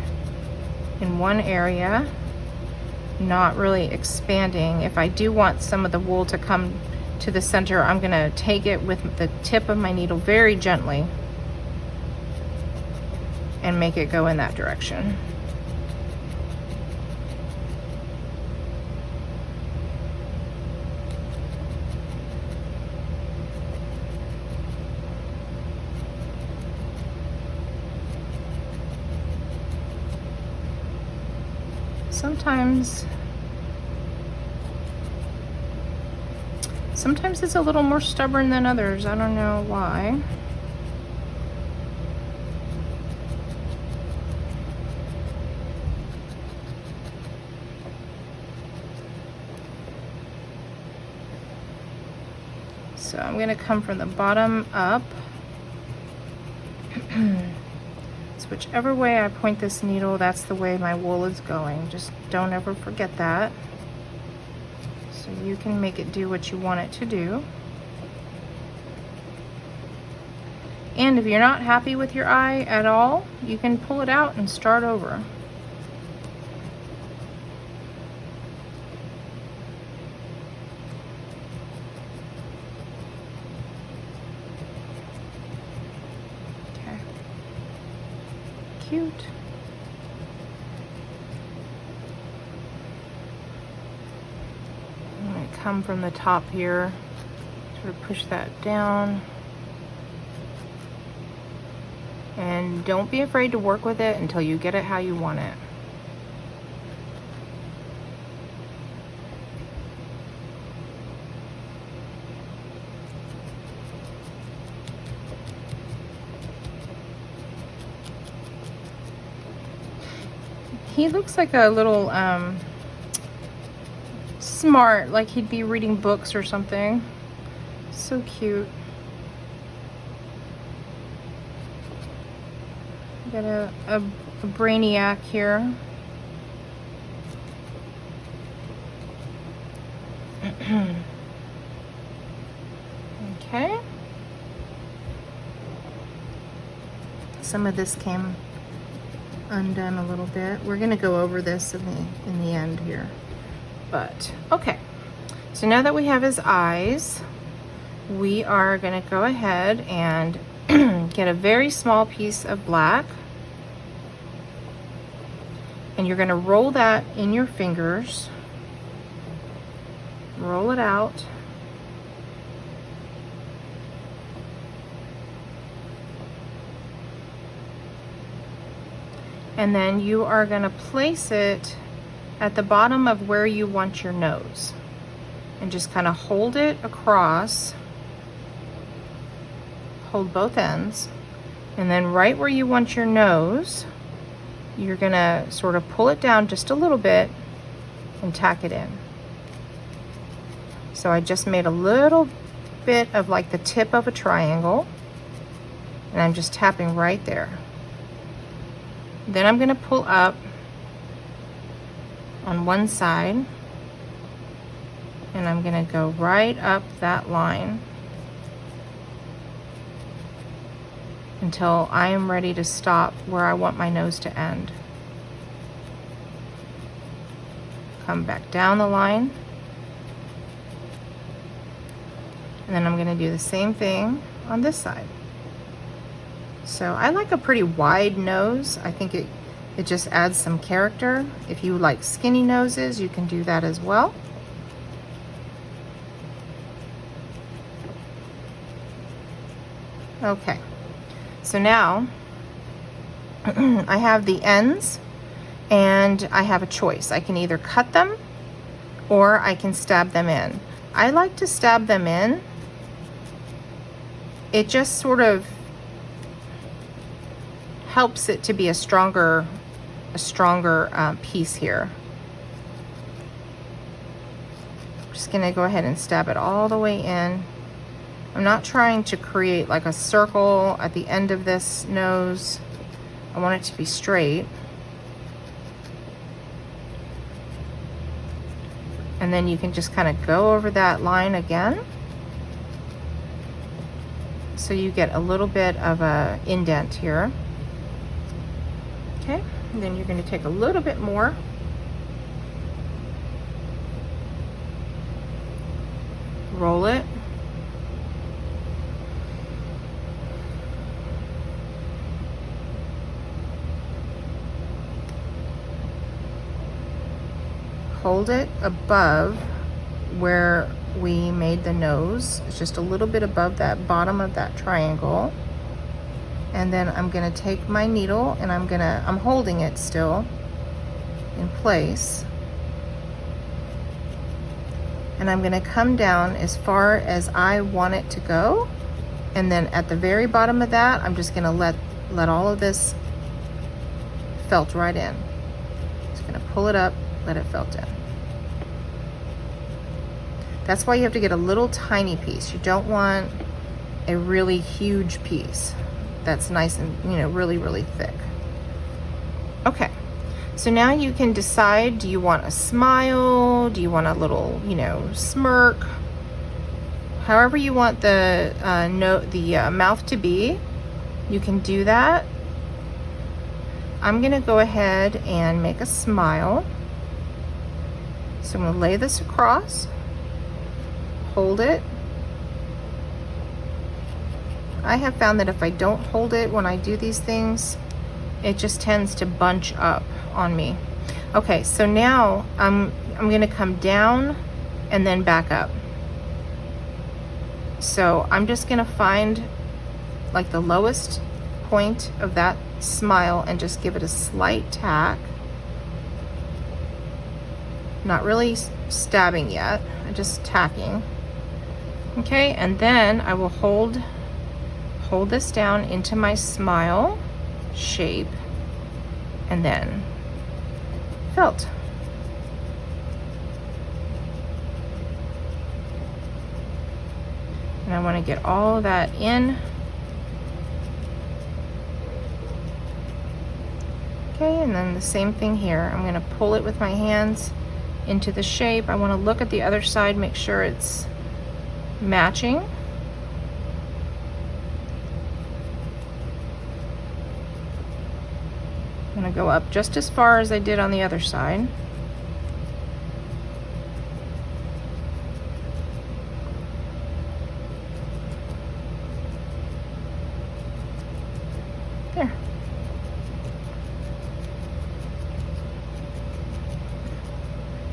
in one area, not really expanding. If I do want some of the wool to come to the center, I'm going to take it with the tip of my needle very gently and make it go in that direction. Sometimes it's a little more stubborn than others. I don't know why. So I'm going to come from the bottom up. So whichever way I point this needle, that's the way my wool is going. Just don't ever forget that. So you can make it do what you want it to do. And if you're not happy with your eye at all, you can pull it out and start over. cute. I'm going to come from the top here, sort of push that down. And don't be afraid to work with it until you get it how you want it. He looks like a little smart, like he'd be reading books or something. So cute. Got a brainiac here. Okay. Some of this came undone a little bit. We're gonna go over this in the end here. But okay. So now that we have his eyes, we are gonna go ahead and get a very small piece of black. And you're gonna roll that in your fingers. Roll it out. And then you are gonna place it at the bottom of where you want your nose. And just kind of hold it across. Hold both ends. And then right where you want your nose, you're gonna sort of pull it down just a little bit and tack it in. So I just made a little bit of like the tip of a triangle, and I'm just tapping right there. Then I'm gonna pull up on one side, and I'm gonna go right up that line until I am ready to stop where I want my nose to end. Come back down the line. And then I'm gonna do the same thing on this side. So I like a pretty wide nose. I think it just adds some character. If you like skinny noses, you can do that as well. Okay. So now I have the ends and I have a choice. I can either cut them or I can stab them in. I like to stab them in. It just sort of helps it to be a stronger piece here. I'm just gonna go ahead and stab it all the way in. I'm not trying to create like a circle at the end of this nose. I want it to be straight. And then you can just kind of go over that line again. So you get a little bit of a indent here. Okay, and then you're going to take a little bit more. Roll it. Hold it above where we made the nose. It's just a little bit above that bottom of that triangle. And then I'm gonna take my needle and I'm holding it still in place. And I'm gonna come down as far as I want it to go. And then at the very bottom of that, I'm just gonna let all of this felt right in. Just gonna pull it up, let it felt in. That's why you have to get a little tiny piece. You don't want a really huge piece that's nice and, you know, really, really thick. Okay, so now you can decide, do you want a smile? Do you want a little, you know, smirk? However you want the mouth to be, you can do that. I'm gonna go ahead and make a smile. So I'm gonna lay this across, hold it. I have found that if I don't hold it when I do these things, it just tends to bunch up on me. Okay, so now I'm gonna come down and then back up. So I'm just gonna find like the lowest point of that smile and just give it a slight tack. Not really stabbing yet, I'm just tacking. Okay, and then I will hold this down into my smile shape and then felt. And I want to get all of that in. Okay, and then the same thing here. I'm going to pull it with my hands into the shape. I want to look at the other side, make sure it's matching. I'm going to go up just as far as I did on the other side. There.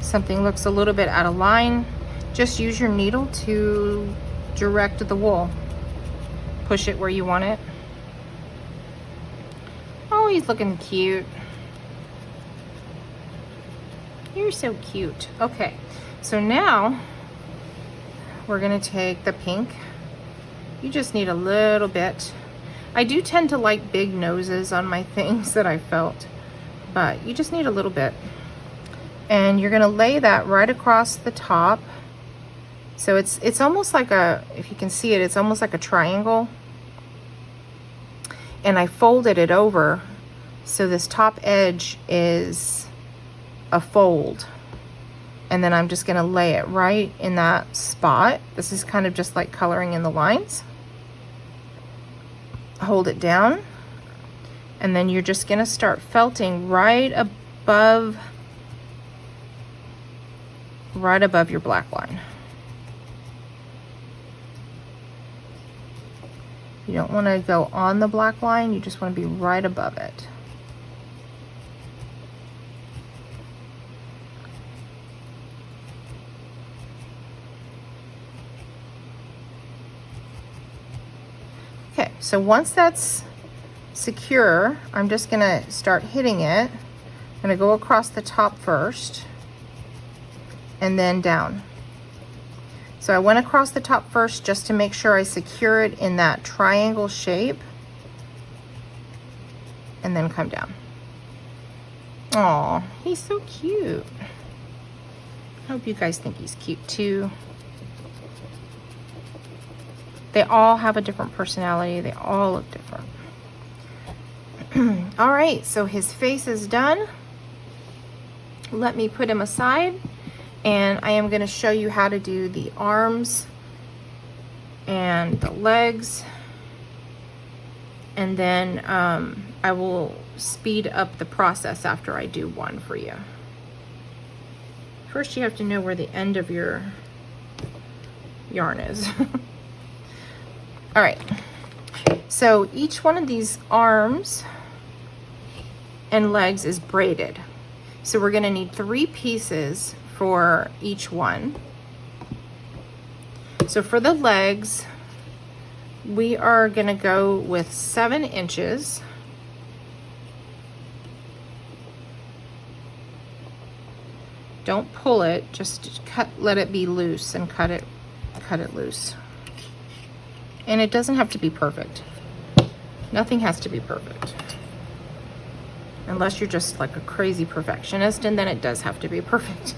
Something looks a little bit out of line, just use your needle to direct the wool. Push it where you want it. Oh, he's looking cute. You're so cute. Okay, so now we're gonna take the pink. You just need a little bit. I do tend to like big noses on my things that I felt, but you just need a little bit. And you're gonna lay that right across the top. So it's almost like a, if you can see it, it's almost like a triangle. And I folded it over, so this top edge is a fold. And then I'm just gonna lay it right in that spot. This is kind of just like coloring in the lines. Hold it down, and then you're just gonna start felting right above your black line. You don't want to go on the black line, you just want to be right above it. Okay, so once that's secure, I'm just going to start hitting it. I'm going to go across the top first and then down. So I went across the top first just to make sure I secure it in that triangle shape, and then come down. Aw, he's so cute. I hope you guys think he's cute too. They all have a different personality. They all look different. All right, so his face is done. Let me put him aside. And I am going to show you how to do the arms and the legs. And then I will speed up the process after I do one for you. First, you have to know where the end of your yarn is. All right. So each one of these arms and legs is braided. So we're going to need 3 pieces for each one. So for the legs, we are gonna go with 7 inches. Don't pull it, just let it be loose and cut it loose. And it doesn't have to be perfect. Nothing has to be perfect. Unless you're just like a crazy perfectionist, and then it does have to be perfect.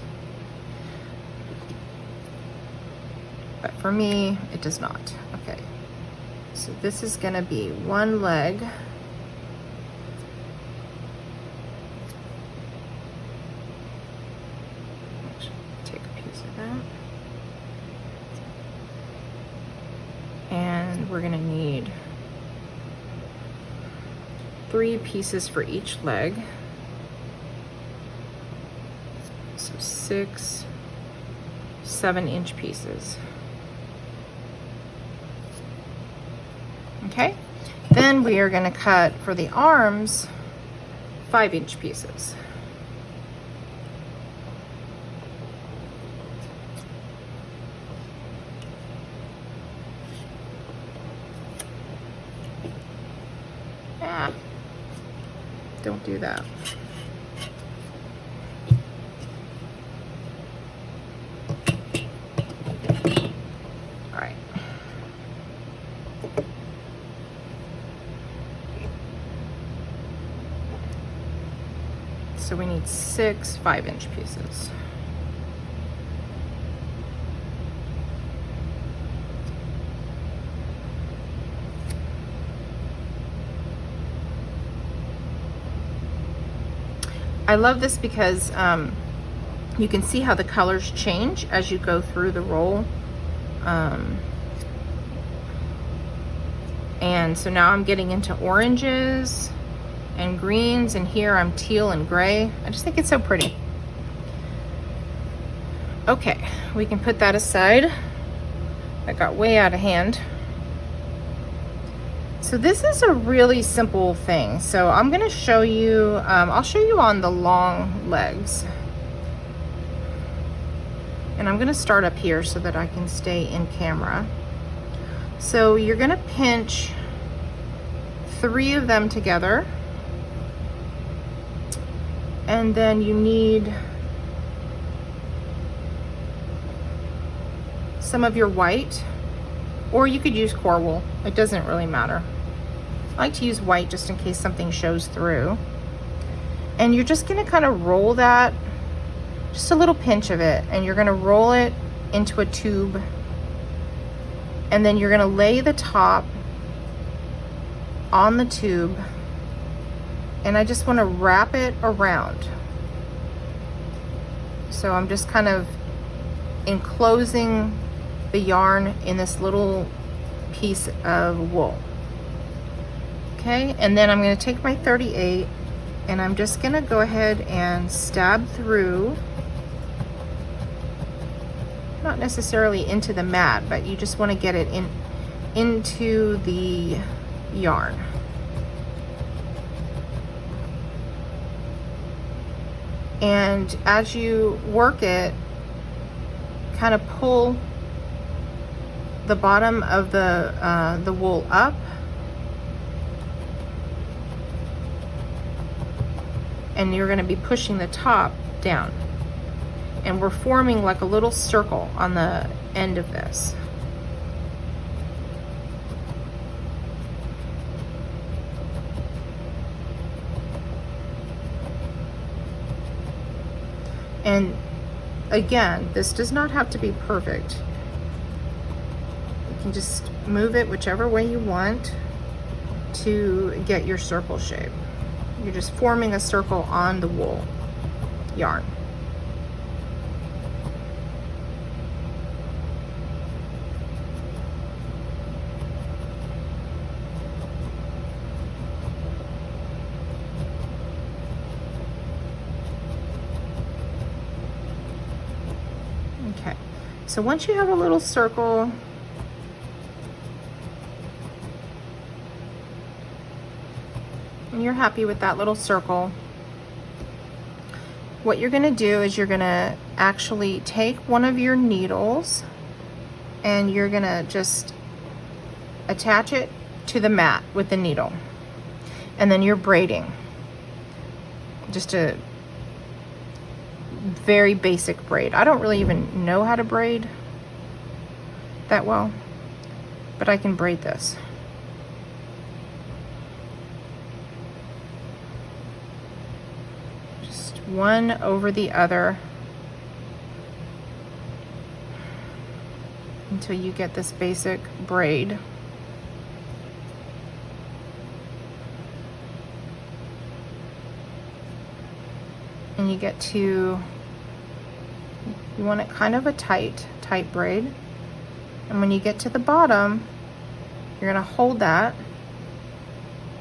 But for me, it does not. Okay, so this is gonna be 1 leg. Take a piece of that. And we're gonna need 3 pieces for each leg. So 6, 7-inch pieces. Okay, then we are going to cut for the arms 5-inch pieces. Don't do that. All right. So we need 6 5-inch pieces. I love this because you can see how the colors change as you go through the roll. And so now I'm getting into oranges and greens, and here I'm teal and gray. I just think it's so pretty. Okay, we can put that aside. That got way out of hand. So this is a really simple thing. So I'm gonna show you, I'll show you on the long legs. And I'm gonna start up here so that I can stay in camera. So you're gonna pinch 3 of them together. And then you need some of your white, or you could use coral. It doesn't really matter. I like to use white just in case something shows through. And you're just gonna kind of roll that, just a little pinch of it, and you're gonna roll it into a tube. And then you're gonna lay the top on the tube, and I just wanna wrap it around. So I'm just kind of enclosing the yarn in this little piece of wool. Okay, and then I'm going to take my 38 and I'm just going to go ahead and stab through, not necessarily into the mat, but you just want to get it into the yarn. And as you work it, kind of pull the bottom of the wool up, and you're going to be pushing the top down, and we're forming like a little circle on the end of this. And again, this does not have to be perfect. You can just move it whichever way you want to get your circle shape. You're just forming a circle on the wool yarn. Okay, so once you have a little circle, and you're happy with that little circle, what you're going to do is you're going to actually take one of your needles and you're going to just attach it to the mat with the needle, and then you're braiding. Just a very basic braid. I don't really even know how to braid that well, but I can braid this. One over the other until you get this basic braid. And you get to, you want it kind of a tight braid. And when you get to the bottom, you're going to hold that,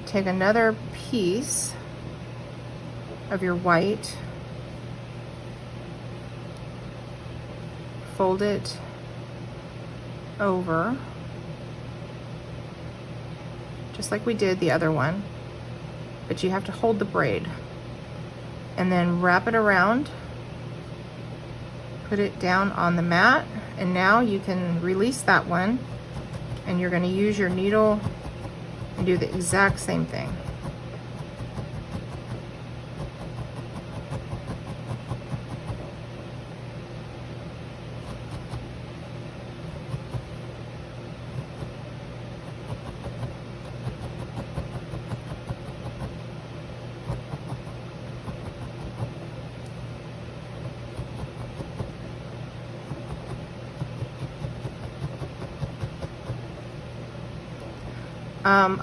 take another piece of your white, fold it over, just like we did the other one, but you have to hold the braid. and then wrap it around, put it down on the mat, and now you can release that one, and you're going to use your needle and do the exact same thing.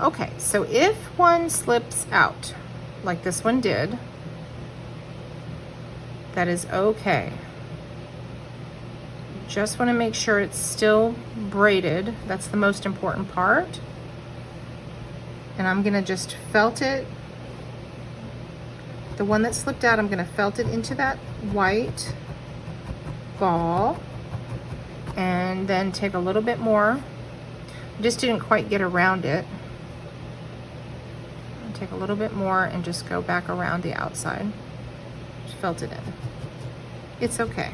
Okay, so if one slips out, like this one did, that is okay. Just want to make sure it's still braided. That's the most important part. And I'm gonna just felt it. The one that slipped out, I'm gonna felt it into that white ball, and then take a little bit more. Just didn't quite get around it. Take a little bit more and just go back around the outside. Just felt it in. It's okay.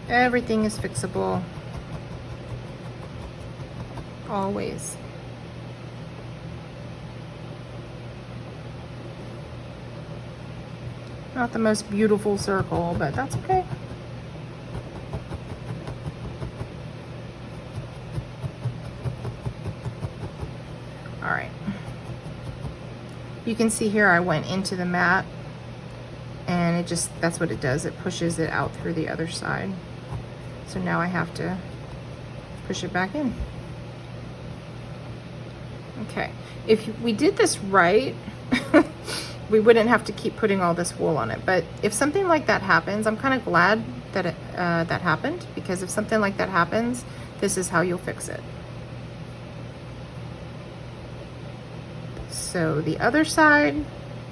Everything is fixable. Always. Not the most beautiful circle, but that's okay. All right. You can see here I went into the mat, and it just, that's what it does. It pushes it out through the other side. So now I have to push it back in. Okay, if we did this right, we wouldn't have to keep putting all this wool on it. But if something like that happens, I'm kind of glad that it, that happened, because if something like that happens, this is how you'll fix it. So the other side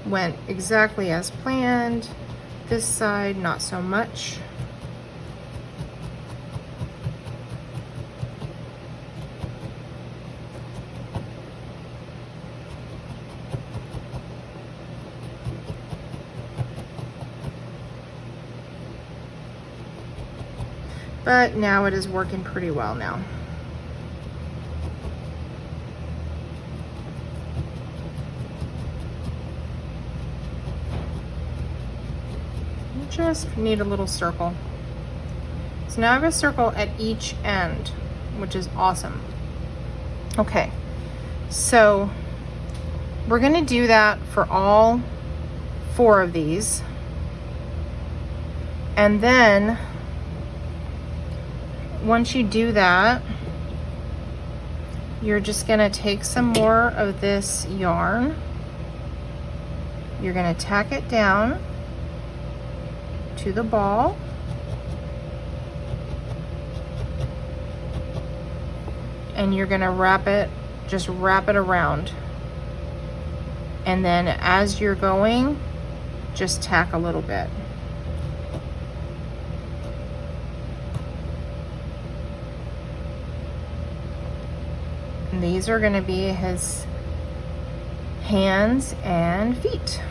went exactly as planned. This side, not so much. But now it is working pretty well now. Just need a little circle. So now I have a circle at each end, which is awesome. Okay, so we're gonna do that for all 4 of these. And then once you do that, you're just gonna take some more of this yarn. You're gonna tack it down to the ball. And you're gonna wrap it, just wrap it around. And then as you're going, just tack a little bit. And these are gonna be his hands and feet.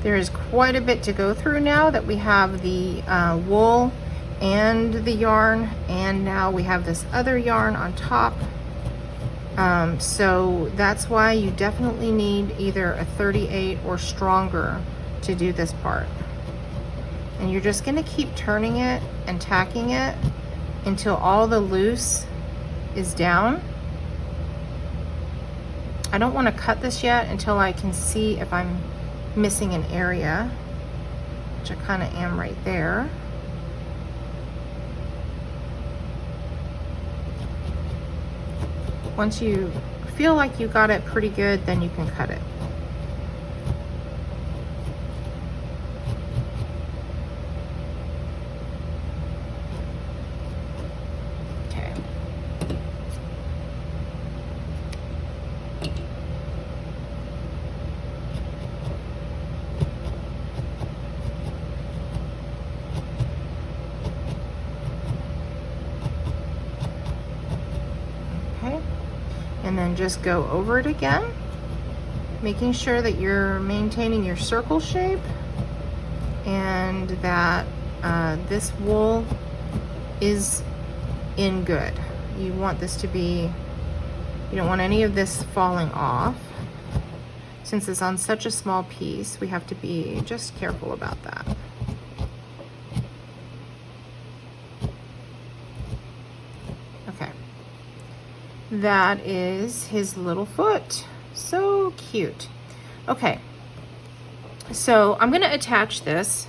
There is quite a bit to go through now that we have the wool and the yarn, and now we have this other yarn on top. So that's why you definitely need either a 38 or stronger to do this part. And you're just gonna keep turning it and tacking it until all the loose is down. I don't want to cut this yet until I can see if I'm missing an area, which I kind of am right there. Once you feel like you got it pretty good, then you can cut it. Okay. Okay. And then just go over it again, making sure that you're maintaining your circle shape and that this wool is in good. You want this to be, you don't want any of this falling off. Since it's on such a small piece, we have to be just careful about that. Okay. That is his little foot. So cute. Okay. So I'm going to attach this.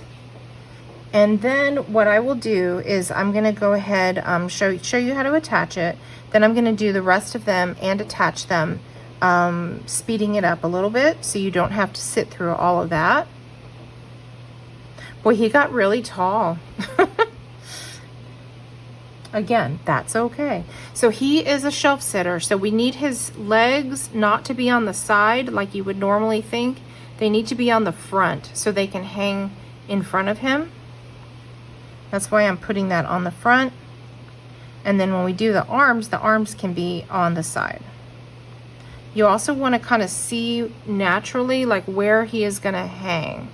And then what I will do is I'm going to go ahead, show you how to attach it. Then I'm going to do the rest of them and attach them, speeding it up a little bit so you don't have to sit through all of that. Boy, he got really tall. Again, that's okay. So he is a shelf sitter, so we need his legs not to be on the side like you would normally think. They need to be on the front so they can hang in front of him. That's why I'm putting that on the front. And then when we do the arms can be on the side. You also want to kind of see naturally like where he is going to hang.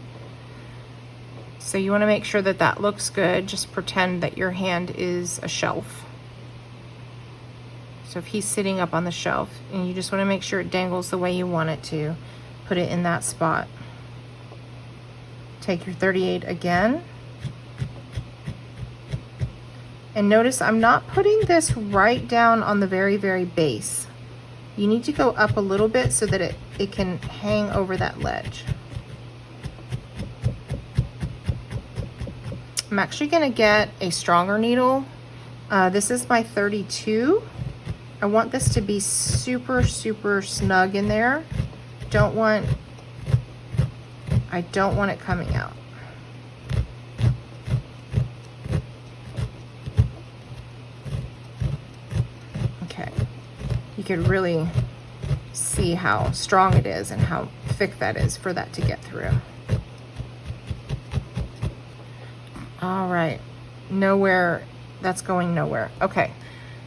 So you want to make sure that that looks good. Just pretend that your hand is a shelf. So if he's sitting up on the shelf and you just want to make sure it dangles the way you want it to, put it in that spot. Take your 38 again. And notice I'm not putting this right down on the very, very base. You need to go up a little bit so that it can hang over that ledge. I'm actually going to get a stronger needle. This is my 32. I want this to be super, super snug in there. I don't want it coming out. Okay. You could really see how strong it is and how thick that is for that to get through. All right, nowhere, that's going nowhere. Okay,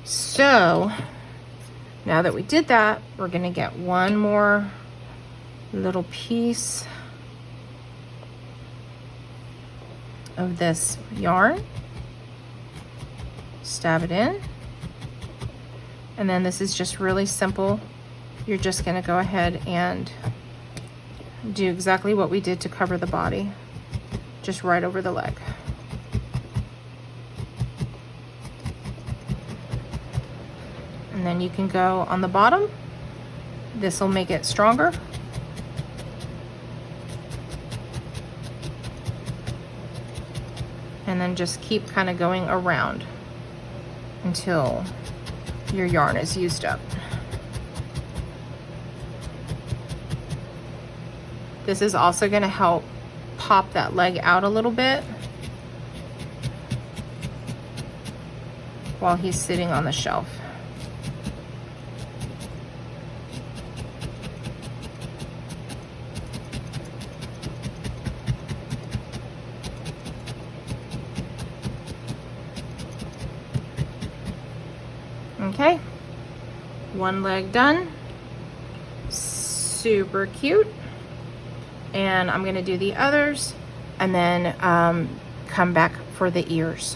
so now that we did that, we're gonna get one more little piece of this yarn, stab it in, and then this is just really simple. You're just gonna go ahead and do exactly what we did to cover the body, just right over the leg. And then you can go on the bottom. This will make it stronger. And then just keep kind of going around until your yarn is used up. This is also going to help pop that leg out a little bit while he's sitting on the shelf. Okay, one leg done. Super cute. And I'm gonna do the others and then come back for the ears.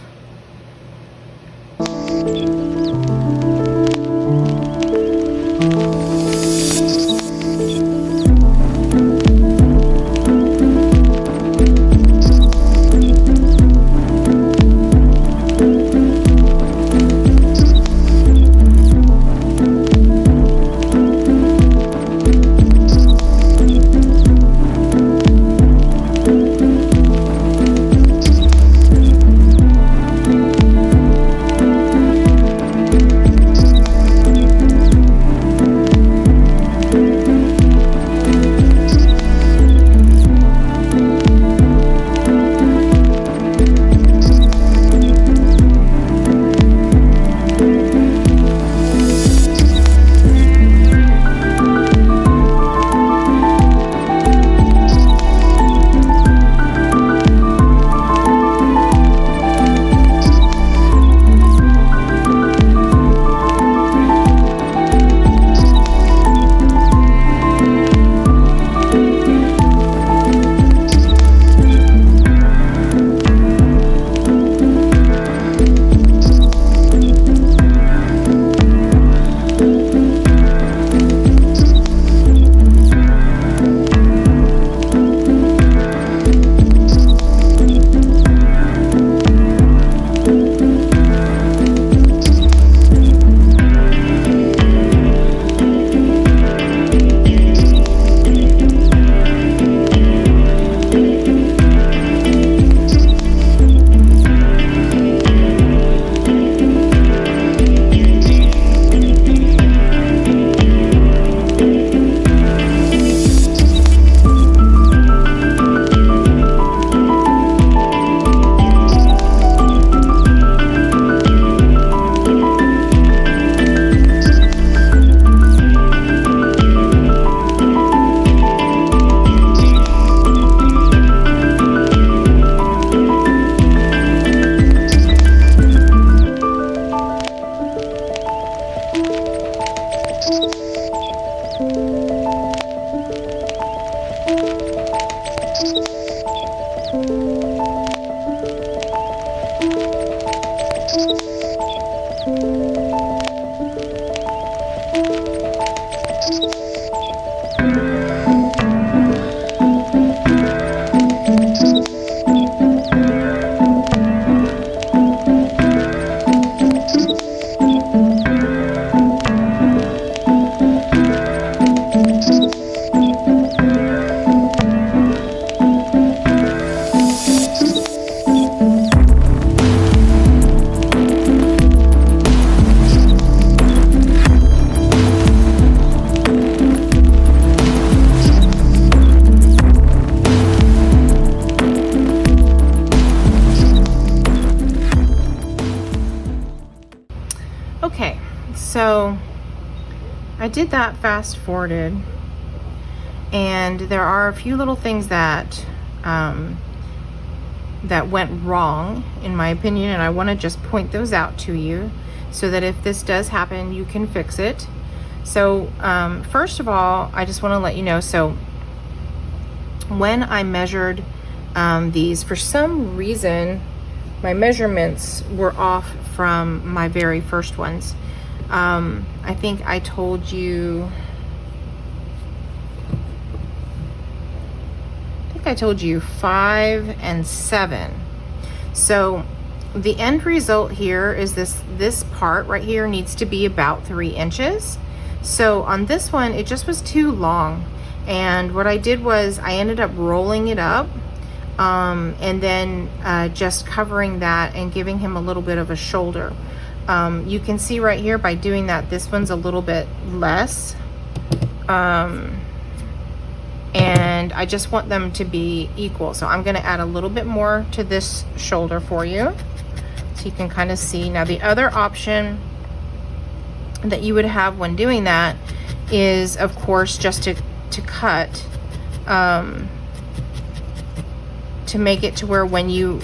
So I did that fast forwarded, and there are a few little things that that went wrong in my opinion, and I want to just point those out to you so that if this does happen, you can fix it. So first of all, I just want to let you know, so when I measured these, for some reason my measurements were off from my very first ones. I think I told you 5 and 7. So the end result here is this part right here needs to be about 3 inches. So on this one, it just was too long. And what I did was I ended up rolling it up and then just covering that and giving him a little bit of a shoulder. You can see right here by doing that, this one's a little bit less. And I just want them to be equal. So I'm gonna add a little bit more to this shoulder for you so you can kind of see. Now the other option that you would have when doing that is, of course, just to cut, to make it to where when you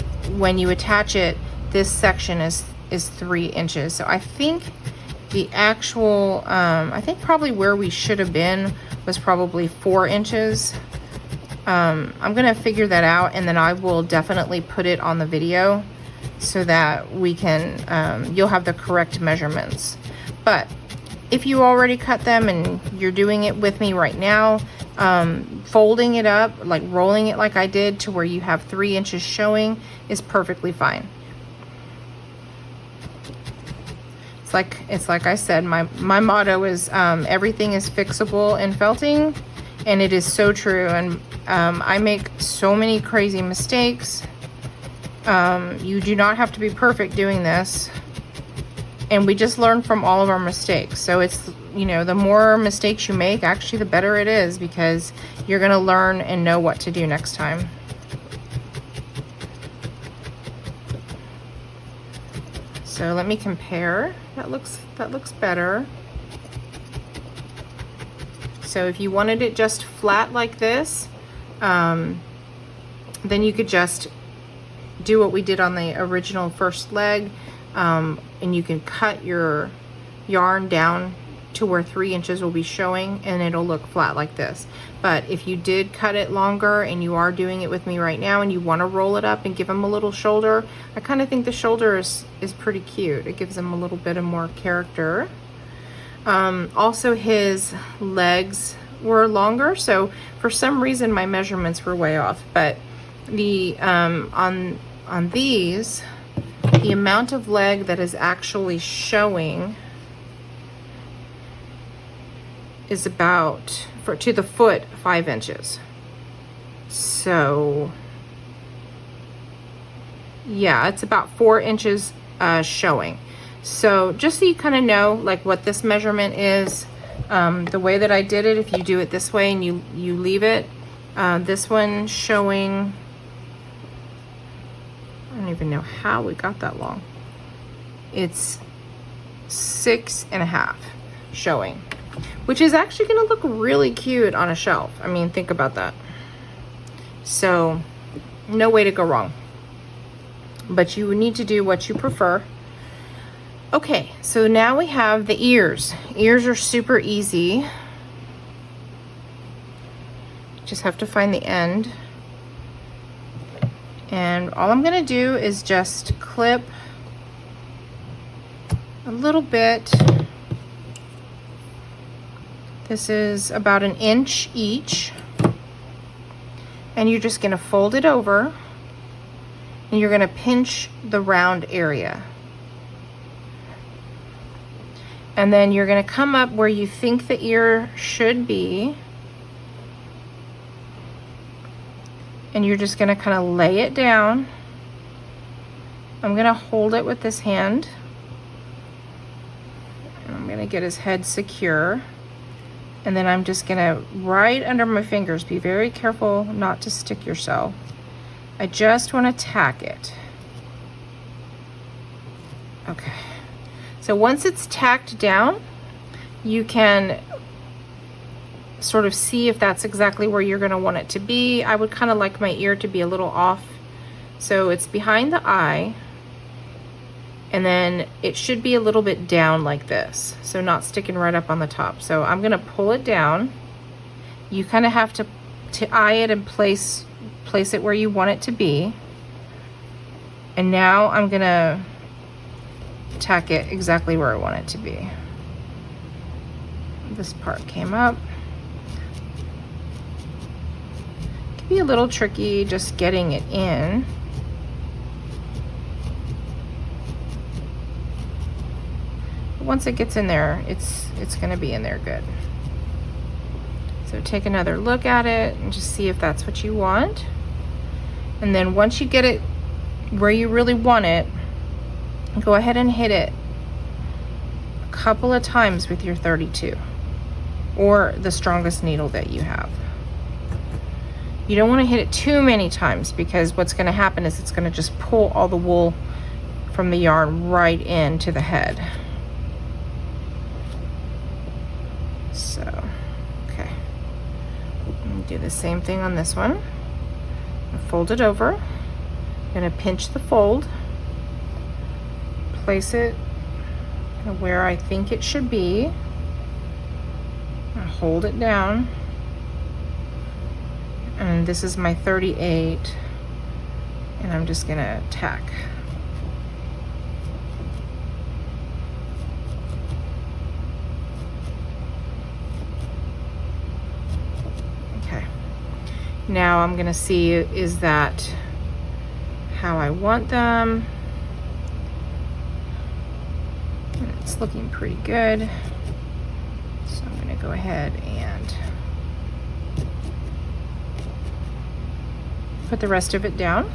attach it, this section is 3 inches. So I think the actual, I think probably where we should have been was probably 4 inches. I'm gonna figure that out, and then I will definitely put it on the video so that we can, you'll have the correct measurements. But if you already cut them and you're doing it with me right now, folding it up, like rolling it like I did to where you have 3 inches showing is perfectly fine. It's like I said, my motto is everything is fixable in felting, and it is so true. And I make so many crazy mistakes. You do not have to be perfect doing this, and we just learn from all of our mistakes. So it's, you know, the more mistakes you make, actually the better it is, because you're gonna learn and know what to do next time. So let me compare. That looks better. So if you wanted it just flat like this, then you could just do what we did on the original first leg, and you can cut your yarn down to where 3 inches will be showing, and it'll look flat like this. But if you did cut it longer and you are doing it with me right now and you want to roll it up and give him a little shoulder, I kind of think the shoulder is pretty cute. It gives him a little bit of more character. Also, his legs were longer, so for some reason my measurements were way off. But the on these, the amount of leg that is actually showing is about, to the foot, 5 inches. So yeah, it's about 4 inches showing. So just so you kind of know like what this measurement is, the way that I did it, if you do it this way and you leave it, this one showing, I don't even know how we got that long. It's 6.5 showing, which is actually going to look really cute on a shelf. I mean, think about that. So no way to go wrong, but you need to do what you prefer. Okay, so now we have the ears. Ears are super easy. Just have to find the end. And all I'm gonna do is just clip a little bit. This is about 1 inch each. And you're just gonna fold it over, and you're gonna pinch the round area. And then you're gonna come up where you think the ear should be, and you're just gonna kind of lay it down. I'm gonna hold it with this hand, and I'm gonna get his head secure. And then I'm just gonna, right under my fingers, be very careful not to stick yourself. I just wanna tack it. Okay. So once it's tacked down, you can sort of see if that's exactly where you're going to want it to be. I would kind of like my ear to be a little off. So it's behind the eye, and then it should be a little bit down like this. So not sticking right up on the top. So I'm going to pull it down. You kind of have to eye it and place it where you want it to be. And now I'm going to tack it exactly where I want it to be. This part came up. It can be a little tricky just getting it in. But once it gets in there, it's going to be in there good. So take another look at it and just see if that's what you want. And then once you get it where you really want it, go ahead and hit it a couple of times with your 32 or the strongest needle that you have. You don't want to hit it too many times, because what's going to happen is it's going to just pull all the wool from the yarn right into the head. So, okay. Do the same thing on this one. Fold it over. I'm going to pinch the fold. Place it where I think it should be. And hold it down. And this is my 38. And I'm just gonna tack. Okay. Now I'm gonna see, is that how I want them? It's looking pretty good. So I'm gonna go ahead and put the rest of it down.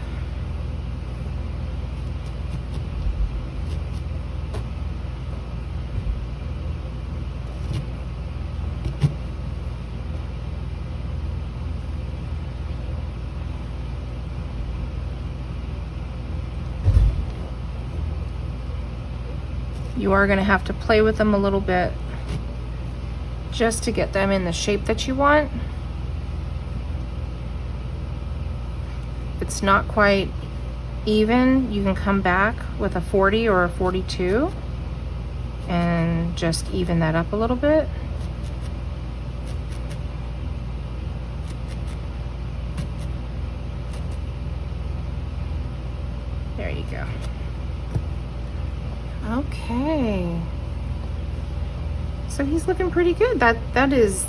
You are going to have to play with them a little bit just to get them in the shape that you want. If it's not quite even, you can come back with a 40 or a 42 and just even that up a little bit. There you go. Okay, so he's looking pretty good. That is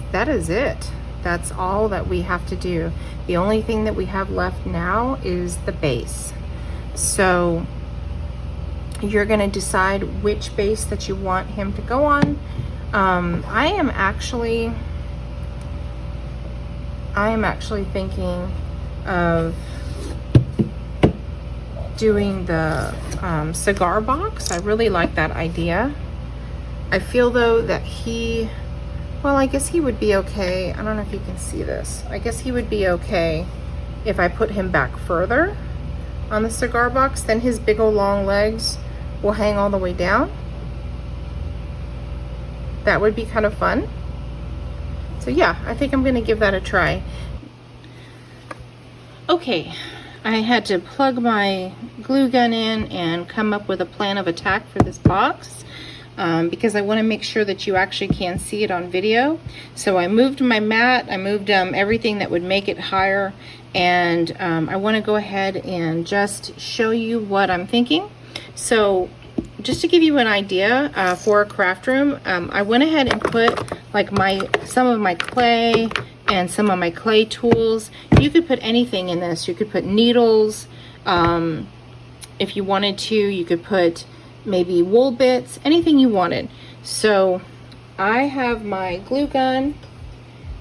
it. That's all that we have to do. The only thing that we have left now is the base. So you're going to decide which base that you want him to go on. I am actually thinking of doing the cigar box. I really like that idea. I feel though that I guess he would be okay. I don't know if you can see this. I guess he would be okay if I put him back further on the cigar box. Then his big old long legs will hang all the way down. That would be kind of fun. So yeah, I think I'm gonna give that a try. Okay. I had to plug my glue gun in and come up with a plan of attack for this box because I want to make sure that you actually can see it on video. So I moved my mat, I moved everything that would make it higher, and I want to go ahead and just show you what I'm thinking. So just to give you an idea for a craft room, I went ahead and put like some of my clay and some of my clay tools. You could put anything in this. You could put needles. If you wanted to, you could put maybe wool bits, anything you wanted. So I have my glue gun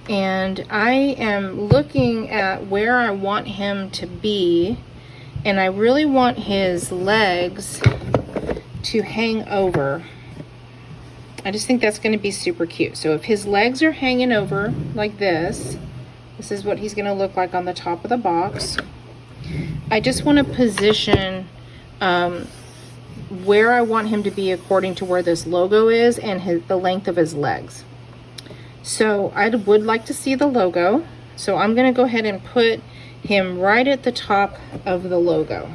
and I am looking at where I want him to be, and I really want his legs to hang over. I just think that's going to be super cute. So if his legs are hanging over like this, this is what he's going to look like on the top of the box. I just want to position where I want him to be according to where this logo is and the length of his legs. So I would like to see the logo. So I'm going to go ahead and put him right at the top of the logo.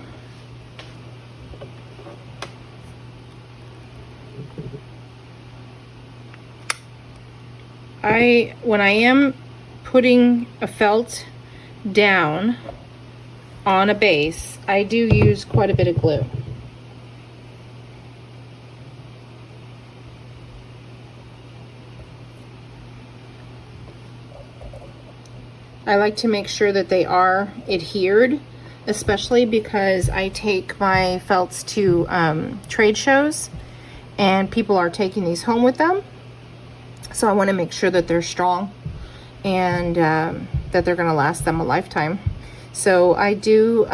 When I am putting a felt down on a base, I do use quite a bit of glue. I like to make sure that they are adhered, especially because I take my felts to trade shows and people are taking these home with them. So I want to make sure that they're strong and that they're going to last them a lifetime. So I do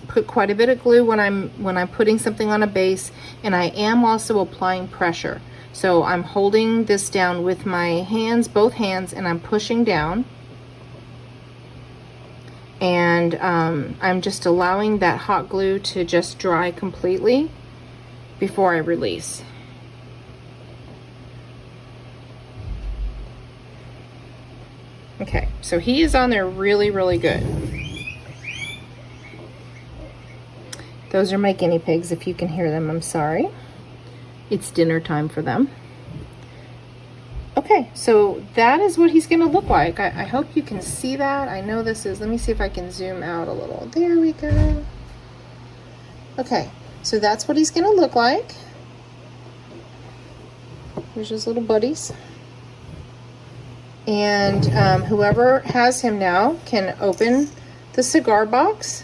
put quite a bit of glue when I'm putting something on a base, and I am also applying pressure. So I'm holding this down with my hands, both hands, and I'm pushing down. And I'm just allowing that hot glue to just dry completely before I release. Okay, so he is on there really, really good. Those are my guinea pigs. If you can hear them, I'm sorry. It's dinner time for them. Okay, so that is what he's going to look like. I hope you can see that. I know this is, let me see if I can zoom out a little. There we go. Okay, so that's what he's going to look like. Here's his little buddies. And whoever has him now can open the cigar box,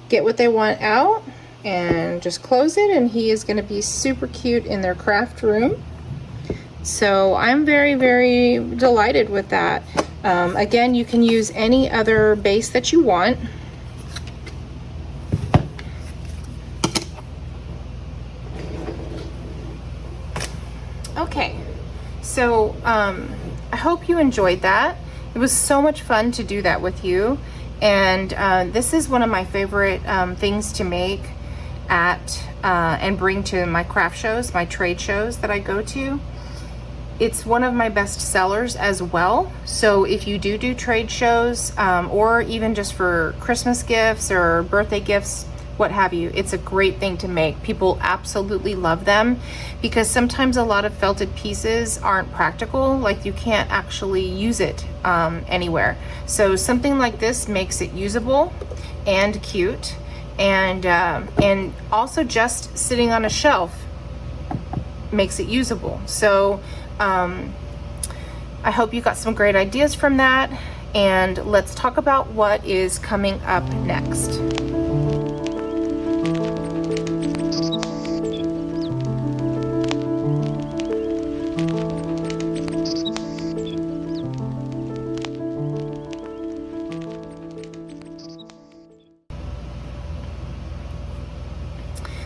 get what they want out, and just close it, and he is going to be super cute in their craft room. So I'm very, very delighted with that. Again, you can use any other base that you want. Okay, so I hope you enjoyed that. It was so much fun to do that with you. And this is one of my favorite things to make at and bring to my craft shows, my trade shows that I go to. It's one of my best sellers as well. So if you do trade shows or even just for Christmas gifts or birthday gifts, what have you, it's a great thing to make. People absolutely love them because sometimes a lot of felted pieces aren't practical, like you can't actually use it anywhere. So something like this makes it usable and cute, and also just sitting on a shelf makes it usable. So I hope you got some great ideas from that, and let's talk about what is coming up next.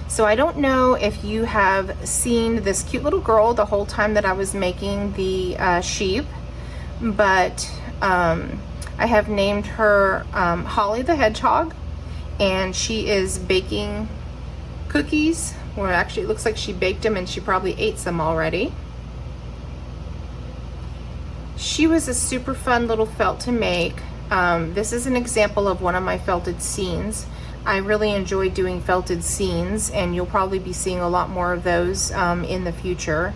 So I don't know if you have seen this cute little girl the whole time that I was making the sheep, but I have named her Holly the Hedgehog, and she is baking cookies. Well, actually it looks like she baked them and she probably ate some already. She was a super fun little felt to make. This is an example of one of my felted scenes. I really enjoy doing felted scenes, and you'll probably be seeing a lot more of those in the future.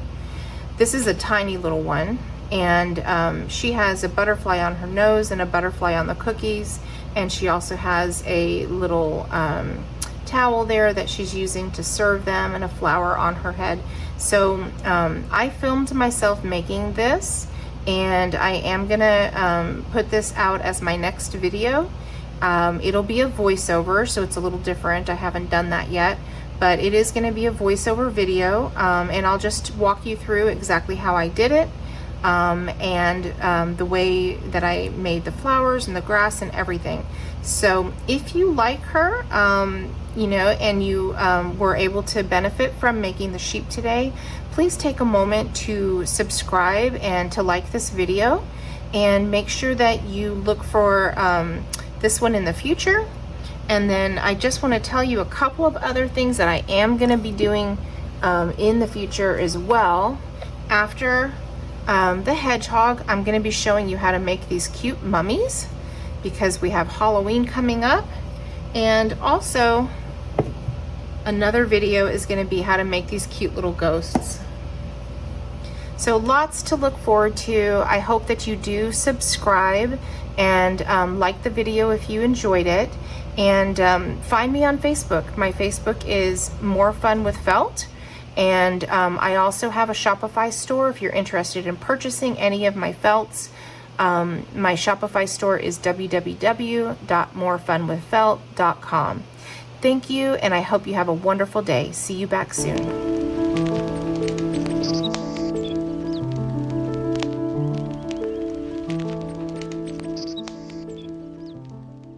This is a tiny little one, and she has a butterfly on her nose and a butterfly on the cookies, and she also has a little towel there that she's using to serve them, and a flower on her head. So I filmed myself making this, and I am gonna put this out as my next video. It'll be a voiceover, so it's a little different. I haven't done that yet, but it is going to be a voiceover video, and I'll just walk you through exactly how I did it, and the way that I made the flowers and the grass and everything. So if you like her, you know, and you were able to benefit from making the sheep today, please take a moment to subscribe and to like this video, and make sure that you look for this one in the future, And then I just want to tell you a couple of other things that I am going to be doing in the future as well. After the hedgehog, I'm going to be showing you how to make these cute mummies because we have Halloween coming up. And also another video is going to be how to make these cute little ghosts. So lots to look forward to. I hope that you do subscribe and like the video if you enjoyed it. And find me on Facebook. My Facebook is More Fun with Felt. And I also have a Shopify store if you're interested in purchasing any of my felts. My Shopify store is www.morefunwithfelt.com. Thank you, and I hope you have a wonderful day. See you back soon.